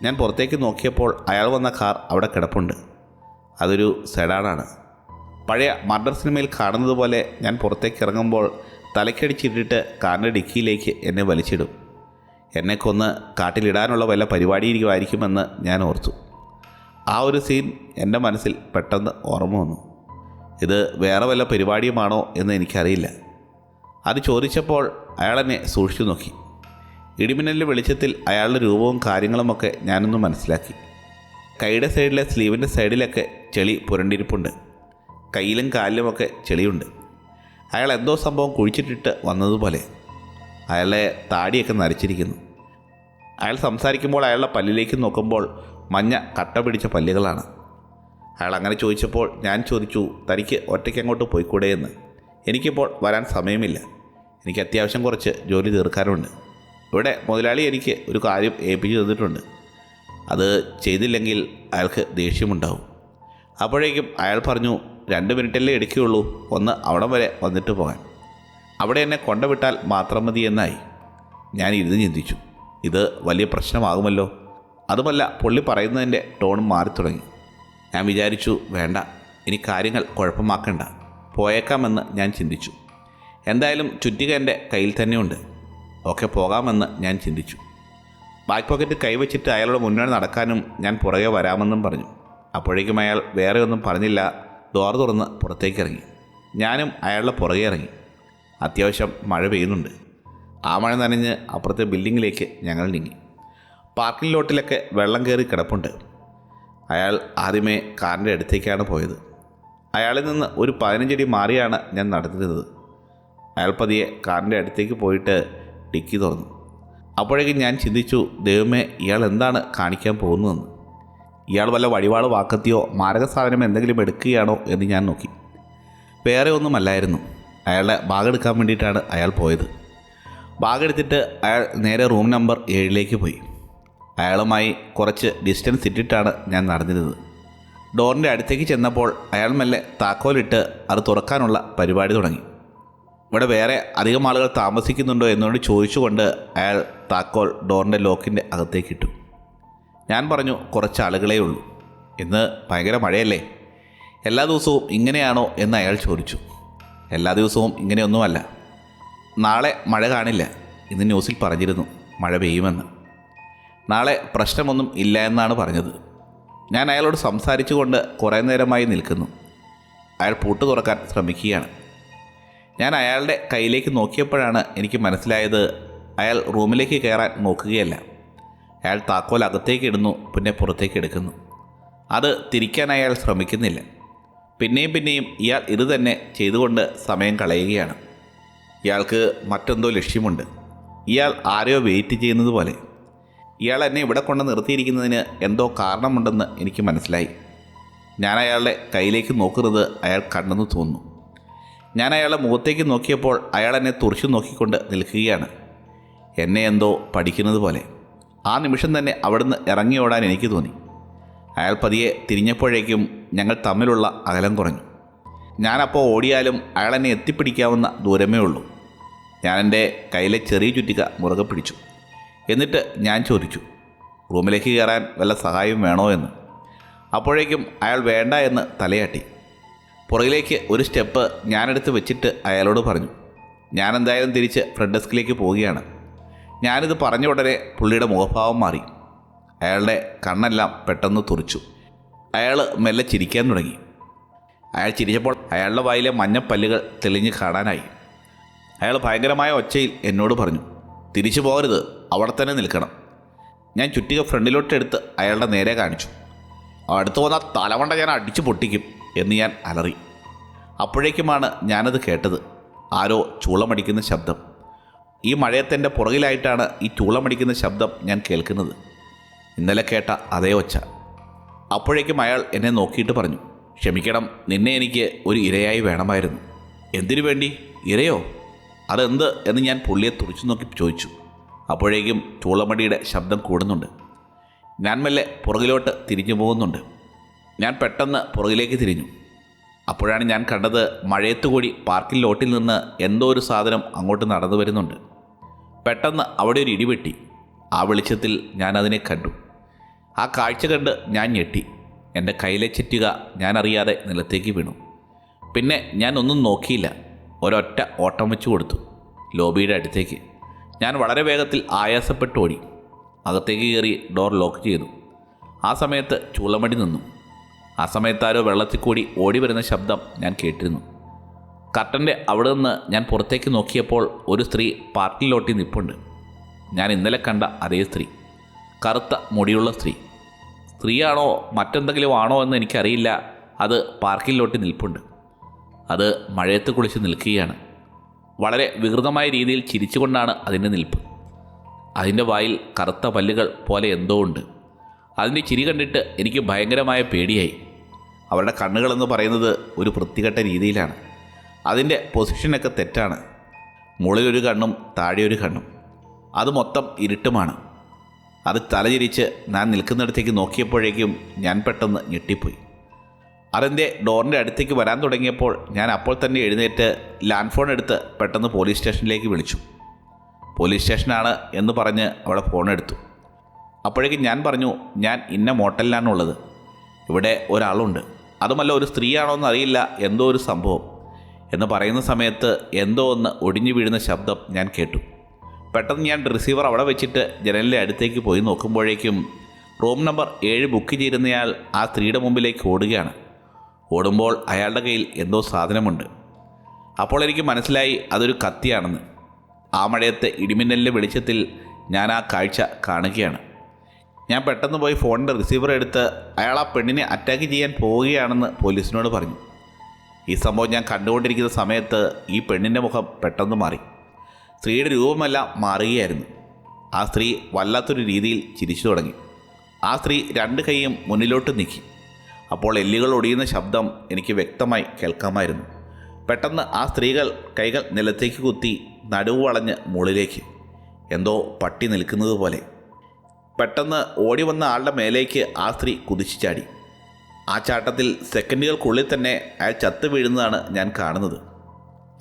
A: ഞാൻ പുറത്തേക്ക് നോക്കിയപ്പോൾ അയാൾ വന്ന കാർ അവിടെ കിടപ്പുണ്ട്. അതൊരു സെഡാനാണ്. പഴയ മർഡർ സിനിമയിൽ കാണുന്നത് പോലെ ഞാൻ പുറത്തേക്ക് ഇറങ്ങുമ്പോൾ തലക്കടിച്ചിട്ടിട്ട് കാറിൻ്റെ ഡിക്കിയിലേക്ക് എന്നെ വലിച്ചിടും. എന്നെ കൊന്ന് കാട്ടിലിടാനുള്ള വല്ല പരിപാടിയിരിക്കുമായിരിക്കുമെന്ന് ഞാൻ ഓർത്തു. ആ ഒരു സീൻ എൻ്റെ മനസ്സിൽ പെട്ടെന്ന് ഓർമ്മ വന്നു. ഇത് വേറെ വല്ല പരിപാടിയുമാണോ എന്ന് എനിക്കറിയില്ല. അത് ചോദിച്ചപ്പോൾ അയാൾ എന്നെ സൂക്ഷിച്ചു നോക്കി. ഇടിമിന്നലിൻ്റെ വെളിച്ചത്തിൽ അയാളുടെ രൂപവും കാര്യങ്ങളുമൊക്കെ ഞാനൊന്ന് മനസ്സിലാക്കി. കൈയുടെ സൈഡിലെ സ്ലീവിൻ്റെ സൈഡിലൊക്കെ ചെളി പുരണ്ടിരിപ്പുണ്ട്. കയ്യിലും കാലിലുമൊക്കെ ചെളിയുണ്ട്. അയാൾ എന്തോ സംഭവം കുഴിച്ചിട്ടിട്ട് വന്നതുപോലെ. അയാളുടെ താടിയൊക്കെ നരച്ചിരിക്കുന്നു. അയാൾ സംസാരിക്കുമ്പോൾ അയാളുടെ പല്ലിലേക്ക് നോക്കുമ്പോൾ മഞ്ഞ കട്ട പിടിച്ച പല്ലുകളാണ്. അയാൾ അങ്ങനെ ചോദിച്ചപ്പോൾ ഞാൻ ചോദിച്ചു, തനിക്ക് ഒറ്റയ്ക്ക് അങ്ങോട്ട് പോയിക്കൂടെ എന്ന്. എനിക്കിപ്പോൾ വരാൻ സമയമില്ല. എനിക്ക് അത്യാവശ്യം കുറച്ച് ജോലി തീർക്കാനുണ്ട്. ഇവിടെ മുതലാളി എനിക്ക് ഒരു കാര്യം ഏൽപ്പിച്ചു തന്നിട്ടുണ്ട്. അത് ചെയ്തില്ലെങ്കിൽ അയാൾക്ക് ദേഷ്യമുണ്ടാവും. അപ്പോഴേക്കും അയാൾ പറഞ്ഞു, 2 മിനിറ്റല്ലേ എടുക്കുകയുള്ളൂ, ഒന്ന് അവിടം വരെ വന്നിട്ട് പോകാൻ. അവിടെ എന്നെ കൊണ്ടുവിട്ടാൽ മാത്രം മതി എന്നായി. ഞാൻ ഇരുന്ന് ചിന്തിച്ചു, ഇത് വലിയ പ്രശ്നമാകുമല്ലോ. അതുമല്ല, പുള്ളി പറയുന്നതിൻ്റെ ടോൺ മാറി തുടങ്ങി. ഞാൻ വിചാരിച്ചു, വേണ്ട, ഇനി കാര്യങ്ങൾ കുഴപ്പമാക്കണ്ട, പോയേക്കാമെന്ന് ഞാൻ ചിന്തിച്ചു. എന്തായാലും ചുറ്റിക എൻ്റെ കയ്യിൽ തന്നെയുണ്ട്, ഒക്കെ പോകാമെന്ന് ഞാൻ ചിന്തിച്ചു. ബാക്ക് പോക്കറ്റ് കൈവച്ചിട്ട് അയാളുടെ മുന്നോട്ട് നടക്കാനും ഞാൻ പുറകെ വരാമെന്നും പറഞ്ഞു. അപ്പോഴേക്കും അയാൾ വേറെ ഒന്നും പറഞ്ഞില്ല, ഡോർ തുറന്ന് പുറത്തേക്ക് ഇറങ്ങി. ഞാനും അയാളുടെ പുറകെ ഇറങ്ങി. അത്യാവശ്യം മഴ പെയ്യുന്നുണ്ട്. ആ മഴ നനഞ്ഞ് അപ്പുറത്തെ ബിൽഡിങ്ങിലേക്ക് ഞങ്ങൾ നീങ്ങി. പാർക്കിംഗ് ലോട്ടിലൊക്കെ വെള്ളം കയറി കിടപ്പുണ്ട്. അയാൾ ആദ്യമേ കാറിൻ്റെ അടുത്തേക്കാണ് പോയത്. അയാളിൽ നിന്ന് ഒരു 15 അടി മാറിയാണ് ഞാൻ നടന്നിരുന്നത്. അയാൾ പതിയെ കാറിൻ്റെ അടുത്തേക്ക് പോയിട്ട് ഡിക്കി തുറന്നു. അപ്പോഴേക്കും ഞാൻ ചിന്തിച്ചു, ദൈവമേ, ഇയാൾ എന്താണ് കാണിക്കാൻ പോകുന്നതെന്ന്. ഇയാൾ വല്ല വഴിപാട് വാക്കത്തിയോ മാരക സാധനം എന്തെങ്കിലും എടുക്കുകയാണോ എന്ന് ഞാൻ നോക്കി. വേറെ ഒന്നുമല്ലായിരുന്നു. അയാളുടെ ബാഗ് എടുക്കാൻ വേണ്ടിയിട്ടാണ് അയാൾ പോയത്. ബാഗ് എടുത്തിട്ട് അയാൾ നേരെ റൂം നമ്പർ 7 പോയി. അയാളുമായി കുറച്ച് ഡിസ്റ്റൻസ് ഇട്ടിട്ടാണ് ഞാൻ നടന്നിരുന്നത്. ഡോറിൻ്റെ അടുത്തേക്ക് ചെന്നപ്പോൾ അയാൾ മെല്ലെ താക്കോലിട്ട് അത് തുറക്കാനുള്ള പരിപാടി തുടങ്ങി. ഇവിടെ വേറെ അധികം ആളുകൾ താമസിക്കുന്നുണ്ടോ എന്നോട് ചോദിച്ചുകൊണ്ട് അയാൾ താക്കോൽ ഡോറിൻ്റെ ലോക്കിൻ്റെ അകത്തേക്കിട്ടു. ഞാൻ പറഞ്ഞു, കുറച്ച് ആളുകളേ ഉള്ളൂ, ഇന്ന് ഭയങ്കര മഴയല്ലേ, എല്ലാ ദിവസവും ഇങ്ങനെയാണോ എന്ന് അയാൾ ചോദിച്ചു. എല്ലാ ദിവസവും ഇങ്ങനെയൊന്നുമല്ല, നാളെ മഴ കാണില്ല, ഇന്ന് ന്യൂസിൽ പറഞ്ഞിരുന്നു മഴ പെയ്യുമെന്ന്. നാളെ പ്രശ്നമൊന്നും ഇല്ല എന്നാണ് പറഞ്ഞത്. ഞാൻ അയാളോട് സംസാരിച്ചുകൊണ്ട് കുറേ നേരമായി നിൽക്കുന്നു. അയാൾ പൂട്ട് തുറക്കാൻ ശ്രമിക്കുകയാണ്. ഞാൻ അയാളുടെ കയ്യിലേക്ക് നോക്കിയപ്പോഴാണ് എനിക്ക് മനസ്സിലായത്, അയാൾ റൂമിലേക്ക് കയറാൻ നോക്കുകയല്ല. അയാൾ താക്കോൽ അകത്തേക്ക് ഇടുന്നു, പിന്നെ പുറത്തേക്ക് എടുക്കുന്നു. അത് തിരിക്കാൻ അയാൾ ശ്രമിക്കുന്നില്ല. പിന്നെയും ഇയാൾ ഇത് തന്നെ ചെയ്തുകൊണ്ട് സമയം കളയുകയാണ്. ഇയാൾക്ക് മറ്റെന്തോ ലക്ഷ്യമുണ്ട്. ഇയാൾ ആരെയോ വെയിറ്റ് ചെയ്യുന്നത് പോലെ. ഇയാൾ എന്നെ ഇവിടെ കൊണ്ട് നിർത്തിയിരിക്കുന്നതിന് എന്തോ കാരണമുണ്ടെന്ന് എനിക്ക് മനസ്സിലായി. ഞാൻ അയാളുടെ കയ്യിലേക്ക് നോക്കുന്നത് അയാൾ കണ്ടെന്ന് തോന്നുന്നു. ഞാൻ അയാളുടെ മുഖത്തേക്ക് നോക്കിയപ്പോൾ അയാൾ എന്നെ തുറച്ചു നോക്കിക്കൊണ്ട് നിൽക്കുകയാണ്, എന്നെ എന്തോ പഠിക്കുന്നത് പോലെ. ആ നിമിഷം തന്നെ അവിടുന്ന് ഇറങ്ങി ഓടാൻ എനിക്ക് തോന്നി. അയാൾ പതിയെ തിരിഞ്ഞപ്പോഴേക്കും ഞങ്ങൾ തമ്മിലുള്ള അകലം കുറഞ്ഞു. ഞാനപ്പോൾ ഓടിയാലും അയാൾ എന്നെ എത്തിപ്പിടിക്കാവുന്ന ദൂരമേ ഉള്ളൂ. ഞാൻ എൻ്റെ കയ്യിലെ ചെറിയ ചുറ്റിക മുറുകെ പിടിച്ചു. എന്നിട്ട് ഞാൻ ചോദിച്ചു, റൂമിലേക്ക് കയറാൻ വല്ല സഹായം വേണോ എന്ന്. അപ്പോഴേക്കും അയാൾ വേണ്ട എന്ന് തലയാട്ടി. പുറകിലേക്ക് ഒരു സ്റ്റെപ്പ് ഞാനെടുത്ത് വെച്ചിട്ട് അയാളോട് പറഞ്ഞു, ഞാനെന്തായാലും തിരിച്ച് ഫ്രണ്ട് ഡെസ്കിലേക്ക് പോവുകയാണ്. ഞാനിത് പറഞ്ഞ ഉടനെ പുള്ളിയുടെ മുഖഭാവം മാറി. അയാളുടെ കണ്ണെല്ലാം പെട്ടെന്ന് തുറിച്ചു. അയാൾ മെല്ലെ ചിരിക്കാൻ തുടങ്ങി. അയാൾ ചിരിച്ചപ്പോൾ അയാളുടെ വായിലെ മഞ്ഞപ്പല്ലുകൾ തെളിഞ്ഞ് കാണാനായി. അയാൾ ഭയങ്കരമായ ഒച്ചയിൽ എന്നോട് പറഞ്ഞു, തിരിച്ചു പോകരുത്, അവിടെ തന്നെ നിൽക്കണം. ഞാൻ ചുറ്റിക ഫ്രണ്ടിലോട്ടെടുത്ത് അയാളുടെ നേരെ കാണിച്ചു. അടുത്ത് വന്ന തലമണ്ട ഞാൻ അടിച്ചു പൊട്ടിക്കും എന്ന് ഞാൻ അലറി. അപ്പോഴേക്കുമാണ് ഞാനത് കേട്ടത്, ആരോ ചൂളമടിക്കുന്ന ശബ്ദം. ഈ മഴയത്തെൻ്റെ പുറകിലായിട്ടാണ് ഈ ചൂളമടിക്കുന്ന ശബ്ദം ഞാൻ കേൾക്കുന്നത്. ഇന്നലെ കേട്ട അതേ ഒച്ച. അപ്പോഴേക്കും അയാൾ എന്നെ നോക്കിയിട്ട് പറഞ്ഞു, ക്ഷമിക്കണം, നിന്നെ എനിക്ക് ഒരു ഇരയായി വേണമായിരുന്നു. എന്തിനു വേണ്ടി? ഇരയോ? അതെന്ത് എന്ന് ഞാൻ പുള്ളിയെ തുറച്ചു നോക്കി ചോദിച്ചു. അപ്പോഴേക്കും ചൂളമടിയുടെ ശബ്ദം കൂടുന്നുണ്ട്. ഞാൻ മെല്ലെ പുറകിലോട്ട് തിരിഞ്ഞു പോകുന്നുണ്ട്. ഞാൻ പെട്ടെന്ന് പുറകിലേക്ക് തിരിഞ്ഞു. അപ്പോഴാണ് ഞാൻ കണ്ടത്, മഴയത്തുകൂടി പാർക്കിംഗ് ലോട്ടിൽ നിന്ന് എന്തോ ഒരു സാധനം അങ്ങോട്ട് നടന്നു വരുന്നുണ്ട്. പെട്ടെന്ന് അവിടെ ഒരു ഇടിവെട്ടി. ആ വെളിച്ചത്തിൽ ഞാൻ അതിനെ കണ്ടു. ആ കാഴ്ച കണ്ട് ഞാൻ ഞെട്ടി. എൻ്റെ കയ്യിലെ ചുറ്റിക ഞാൻ അറിയാതെ നിലത്തേക്ക് വീണു. പിന്നെ ഞാൻ ഒന്നും നോക്കിയില്ല, ഒരൊറ്റ ഓട്ടം വെച്ച് കൊടുത്തു ലോബിയുടെ അടുത്തേക്ക്. ഞാൻ വളരെ വേഗത്തിൽ ആയാസപ്പെട്ട് ഓടി. അകത്തേക്ക് കയറി ഡോർ ലോക്ക് ചെയ്തു. ആ സമയത്ത് ചൂളമടി നിന്നു. ആ സമയത്താരോ വെള്ളത്തിൽ കൂടി ഓടി വരുന്ന ശബ്ദം ഞാൻ കേട്ടിരുന്നു. കർട്ടൻ്റെ അവിടെ നിന്ന് ഞാൻ പുറത്തേക്ക് നോക്കിയപ്പോൾ ഒരു സ്ത്രീ പാർക്കിംഗ് ലോട്ടിൽ നിൽപ്പുണ്ട്. ഞാൻ ഇന്നലെ കണ്ട അതേ സ്ത്രീ, കറുത്ത മുടിയുള്ള സ്ത്രീ. സ്ത്രീയാണോ മറ്റെന്തെങ്കിലും ആണോ എന്ന് എനിക്കറിയില്ല. അത് പാർക്കിംഗ് ലോട്ടിൽ നിൽപ്പുണ്ട്. അത് മഴയത്ത് കുളിച്ച് നിൽക്കുകയാണ്. വളരെ വികൃതമായ രീതിയിൽ ചിരിച്ചുകൊണ്ടാണ് അതിൻ്റെ നിൽപ്പ്. അതിൻ്റെ വായിൽ കറുത്ത പല്ലുകൾ പോലെ എന്തോ ഉണ്ട്. അതിൻ്റെ ചിരി കണ്ടിട്ട് എനിക്ക് ഭയങ്കരമായ പേടിയായി. അവരുടെ കണ്ണുകളെന്ന് പറയുന്നത് ഒരു വൃത്തികെട്ട രീതിയിലാണ്. അതിൻ്റെ പൊസിഷനൊക്കെ തെറ്റാണ്. മുകളിലൊരു കണ്ണും താഴെയൊരു കണ്ണും. അത് മൊത്തം ഇരുട്ടുമാണ്. അത് തലചിരിച്ച് ഞാൻ നിൽക്കുന്നിടത്തേക്ക് നോക്കിയപ്പോഴേക്കും ഞാൻ പെട്ടെന്ന് ഞെട്ടിപ്പോയി. അതെൻ്റെ ഡോറിൻ്റെ അടുത്തേക്ക് വരാൻ തുടങ്ങിയപ്പോൾ ഞാൻ അപ്പോൾ തന്നെ എഴുന്നേറ്റ് ലാൻഡ് ഫോൺ എടുത്ത് പെട്ടെന്ന് പോലീസ് സ്റ്റേഷനിലേക്ക് വിളിച്ചു. പോലീസ് സ്റ്റേഷനാണ് എന്ന് പറഞ്ഞ് അവിടെ ഫോൺ എടുത്തു. അപ്പോഴേക്കും ഞാൻ പറഞ്ഞു, ഞാൻ ഇന്ന മോട്ടലിലാണുള്ളത്, ഇവിടെ ഒരാളുണ്ട്, അതുമല്ല ഒരു സ്ത്രീയാണോ എന്നറിയില്ല, എന്തോ ഒരു സംഭവം എന്ന് പറയുന്ന സമയത്ത് എന്തോ ഒന്ന് ഒടിഞ്ഞു വീഴുന്ന ശബ്ദം ഞാൻ കേട്ടു. പെട്ടെന്ന് ഞാൻ റിസീവർ അവിടെ വെച്ചിട്ട് ജനലിൻ്റെ അടുത്തേക്ക് പോയി നോക്കുമ്പോഴേക്കും റൂം നമ്പർ 7 ബുക്ക് ചെയ്തിരുന്നയാൾ ആ സ്ത്രീയുടെ മുമ്പിലേക്ക് ഓടുകയാണ്. ഓടുമ്പോൾ അയാളുടെ കയ്യിൽ എന്തോ സാധനമുണ്ട്. അപ്പോൾ എനിക്ക് മനസ്സിലായി അതൊരു കത്തിയാണെന്ന്. ആ മഴയത്തെ ഇടിമിന്നലിൻ്റെ വെളിച്ചത്തിൽ ഞാൻ ആ കാഴ്ച കാണുകയാണ്. ഞാൻ പെട്ടെന്ന് പോയി ഫോണിൻ്റെ റിസീവർ എടുത്ത് അയാൾ ആ പെണ്ണിനെ അറ്റാക്ക് ചെയ്യാൻ പോവുകയാണെന്ന് പോലീസിനോട് പറഞ്ഞു. ഈ സംഭവം ഞാൻ കണ്ടുകൊണ്ടിരിക്കുന്ന സമയത്ത് ഈ പെണ്ണിൻ്റെ മുഖം പെട്ടെന്ന് മാറി. സ്ത്രീയുടെ രൂപമെല്ലാം മാറുകയായിരുന്നു. ആ സ്ത്രീ വല്ലാത്തൊരു രീതിയിൽ ചിരിച്ചു തുടങ്ങി. ആ സ്ത്രീ 2 കൈയും മുന്നിലോട്ട് നീക്കി. അപ്പോൾ എല്ലുകൾ ഒടിയുന്ന ശബ്ദം എനിക്ക് വ്യക്തമായി കേൾക്കാമായിരുന്നു. പെട്ടെന്ന് ആ സ്ത്രീകൾ കൈകൾ നിലത്തേക്ക് കുത്തി നടുവ് വളഞ്ഞ് മുകളിലേക്ക് എന്തോ പട്ടി നിൽക്കുന്നത് പോലെ. പെട്ടെന്ന് ഓടി വന്ന ആളുടെ മേലേക്ക് ആ സ്ത്രീ കുതിച്ചു ചാടി. ആ ചാട്ടത്തിൽ സെക്കൻഡുകൾക്കുള്ളിൽ തന്നെ അയാൾ ചത്തു വീഴുന്നതാണ് ഞാൻ കാണുന്നത്.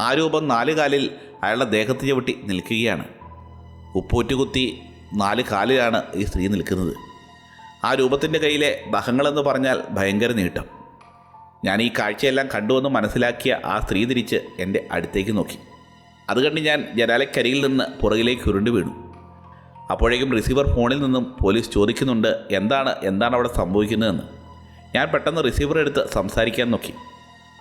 A: ആ രൂപം 4 കാലിൽ അയാളുടെ ദേഹത്ത് ചവിട്ടി നിൽക്കുകയാണ്. ഉപ്പൂറ്റുകുത്തി 4 കാലിലാണ് ഈ സ്ത്രീ നിൽക്കുന്നത്. ആ രൂപത്തിൻ്റെ കയ്യിലെ നഖങ്ങളെന്ന് പറഞ്ഞാൽ ഭയങ്കര നീട്ടം. ഞാൻ ഈ കാഴ്ചയെല്ലാം കണ്ടുവെന്ന് മനസ്സിലാക്കിയ ആ സ്ത്രീ തിരിച്ച് എൻ്റെ അടുത്തേക്ക് നോക്കി. അത് കണ്ട് ഞാൻ ജനാലക്കരിയിൽ നിന്ന് പുറകിലേക്ക് ഉരുണ്ടു വീണു. അപ്പോഴേക്കും റിസീവർ ഫോണിൽ നിന്നും പോലീസ് ചോദിക്കുന്നുണ്ട്, എന്താണ് അവിടെ സംഭവിക്കുന്നതെന്ന്. ഞാൻ പെട്ടെന്ന് റിസീവർ എടുത്ത് സംസാരിക്കാൻ നോക്കി.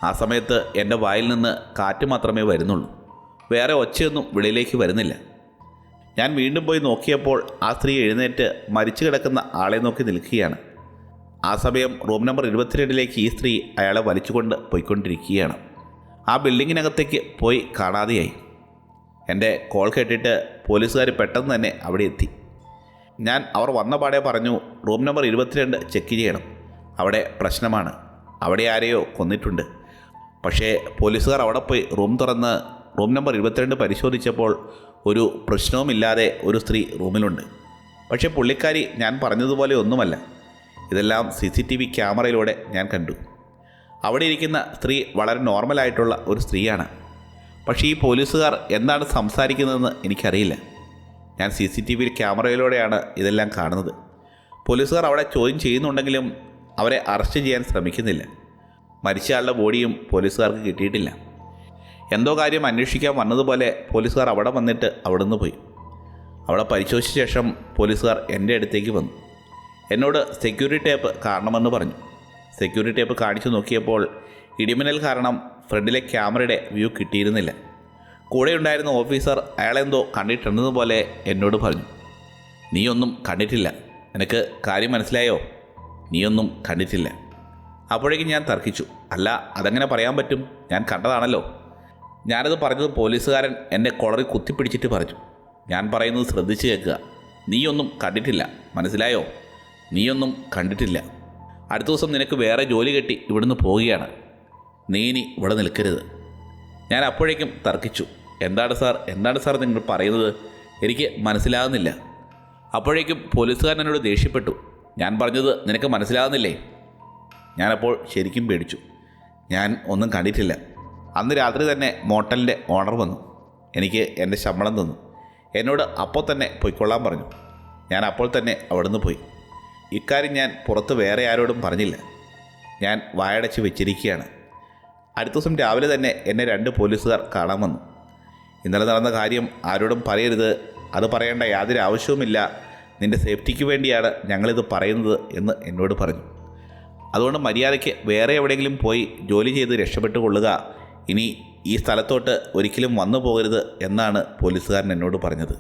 A: ആ സമയത്ത് എൻ്റെ വായിൽ നിന്ന് കാറ്റ് മാത്രമേ വരുന്നുള്ളൂ, വേറെ ഒച്ചയൊന്നും വെളിയിലേക്ക് വരുന്നില്ല. ഞാൻ വീണ്ടും പോയി നോക്കിയപ്പോൾ ആ സ്ത്രീ എഴുന്നേറ്റ് മരിച്ചു കിടക്കുന്ന ആളെ നോക്കി നിൽക്കുകയാണ്. ആ സമയം റൂം നമ്പർ 22 ഈ സ്ത്രീ അയാളെ വലിച്ചുകൊണ്ട് പോയിക്കൊണ്ടിരിക്കുകയാണ്. ആ ബിൽഡിങ്ങിനകത്തേക്ക് പോയി കാണാതെയായി. എൻ്റെ കോൾ കേട്ടിട്ട് പോലീസുകാർ പെട്ടെന്ന് തന്നെ അവിടെ എത്തി. ഞാൻ അവർ വന്ന പാടെ പറഞ്ഞു, റൂം നമ്പർ 22 ചെക്ക് ചെയ്യണം, അവിടെ പ്രശ്നമാണ്, അവിടെ ആരെയോ കൊന്നിട്ടുണ്ട്. പക്ഷേ പോലീസുകാർ അവിടെ പോയി റൂം തുറന്ന് റൂം നമ്പർ 22 പരിശോധിച്ചപ്പോൾ ഒരു പ്രശ്നവുമില്ലാതെ ഒരു സ്ത്രീ റൂമിലുണ്ട്. പക്ഷേ പുള്ളിക്കാരി ഞാൻ പറഞ്ഞതുപോലെ ഒന്നുമല്ല. ഇതെല്ലാം CCTV ക്യാമറയിലൂടെ ഞാൻ കണ്ടു. അവിടെ ഇരിക്കുന്ന സ്ത്രീ വളരെ നോർമലായിട്ടുള്ള ഒരു സ്ത്രീയാണ്. പക്ഷേ ഈ പോലീസുകാർ എന്താണ് സംസാരിക്കുന്നതെന്ന് എനിക്കറിയില്ല. ഞാൻ CCTV ക്യാമറയിലൂടെയാണ് ഇതെല്ലാം കാണുന്നത്. പോലീസുകാർ അവിടെ ചോദ്യം ചെയ്യുന്നുണ്ടെങ്കിലും അവരെ അറസ്റ്റ് ചെയ്യാൻ ശ്രമിക്കുന്നില്ല. മരിച്ചയാളുടെ ബോഡിയും പോലീസുകാർക്ക് കിട്ടിയിട്ടില്ല. എന്തോ കാര്യം അന്വേഷിക്കാൻ വന്നതുപോലെ പോലീസുകാർ അവിടെ വന്നിട്ട് അവിടെ നിന്ന് പോയി. അവിടെ പരിശോധിച്ച ശേഷം പോലീസുകാർ എൻ്റെ അടുത്തേക്ക് വന്നു. എന്നോട് സെക്യൂരിറ്റി ടേപ്പ് കാണണമെന്ന് പറഞ്ഞു. സെക്യൂരിറ്റി ടേപ്പ് കാണിച്ചു നോക്കിയപ്പോൾ ഇടിമിന്നൽ കാരണം ഫ്രണ്ടിലെ ക്യാമറയുടെ വ്യൂ കിട്ടിയിരുന്നില്ല. കൂടെ ഉണ്ടായിരുന്ന ഓഫീസർ അയാളെന്തോ കണ്ടിട്ടുണ്ടെന്നതുപോലെ എന്നോട് പറഞ്ഞു, നീയൊന്നും കണ്ടിട്ടില്ല, നിനക്ക് കാര്യം മനസ്സിലായോ? നീയൊന്നും കണ്ടിട്ടില്ല. അപ്പോഴേക്കും ഞാൻ തർക്കിച്ചു, അല്ല അതെങ്ങനെ പറയാൻ പറ്റും, ഞാൻ കണ്ടതാണല്ലോ. ഞാനത് പറഞ്ഞത് പോലീസുകാരൻ എൻ്റെ കൊളറിൽ കുത്തിപ്പിടിച്ചിട്ട് പറഞ്ഞു, ഞാൻ പറയുന്നത് ശ്രദ്ധിച്ച് കേൾക്കുക, നീയൊന്നും കണ്ടിട്ടില്ല, മനസ്സിലായോ? നീയൊന്നും കണ്ടിട്ടില്ല. അടുത്ത ദിവസം നിനക്ക് വേറെ ജോലി കെട്ടി ഇവിടുന്ന് പോവുകയാണ്, നീ ഇനി ഇവിടെ നിൽക്കരുത്. ഞാൻ അപ്പോഴേക്കും തർക്കിച്ചു, എന്താണ് സാർ നിങ്ങൾ പറയുന്നത്, എനിക്ക് മനസ്സിലാകുന്നില്ല. അപ്പോഴേക്കും പോലീസുകാരൻ എന്നോട് ദേഷ്യപ്പെട്ടു, ഞാൻ പറഞ്ഞത് നിനക്ക് മനസ്സിലാകുന്നില്ലേ? ഞാനപ്പോൾ ശരിക്കും പേടിച്ചു. ഞാൻ ഒന്നും കണ്ടിട്ടില്ല. അന്ന് രാത്രി തന്നെ മോട്ടലിൻ്റെ ഓണർ വന്നു. എനിക്ക് എൻ്റെ ശമ്പളം തന്നു. എന്നോട് അപ്പോൾ തന്നെ പൊയ്ക്കൊള്ളാൻ പറഞ്ഞു. ഞാൻ അപ്പോൾ തന്നെ അവിടുന്ന് പോയി. ഇക്കാര്യം ഞാൻ പുറത്ത് വേറെ ആരോടും പറഞ്ഞില്ല. ഞാൻ വായടച്ച് വെച്ചിരിക്കുകയാണ്. അടുത്ത ദിവസം രാവിലെ തന്നെ എന്നെ 2 പോലീസുകാർ കാണാൻ വന്നു. ഇന്നലെ നടന്ന കാര്യം ആരോടും പറയരുത്, അത് പറയേണ്ട യാതൊരു ആവശ്യവുമില്ല, നിൻ്റെ സേഫ്റ്റിക്ക് വേണ്ടിയാണ് ഞങ്ങളിത് പറയുന്നത് എന്ന് എന്നോട് പറഞ്ഞു. അതുകൊണ്ട് മര്യാദയ്ക്ക് വേറെ എവിടെയെങ്കിലും പോയി ജോലി ചെയ്ത് രക്ഷപ്പെട്ടു കൊള്ളുക, ഇനി ഈ സ്ഥലത്തോട്ട് ഒരിക്കലും വന്നു പോകരുത് എന്നാണ് പോലീസുകാരൻ എന്നോട് പറഞ്ഞത്.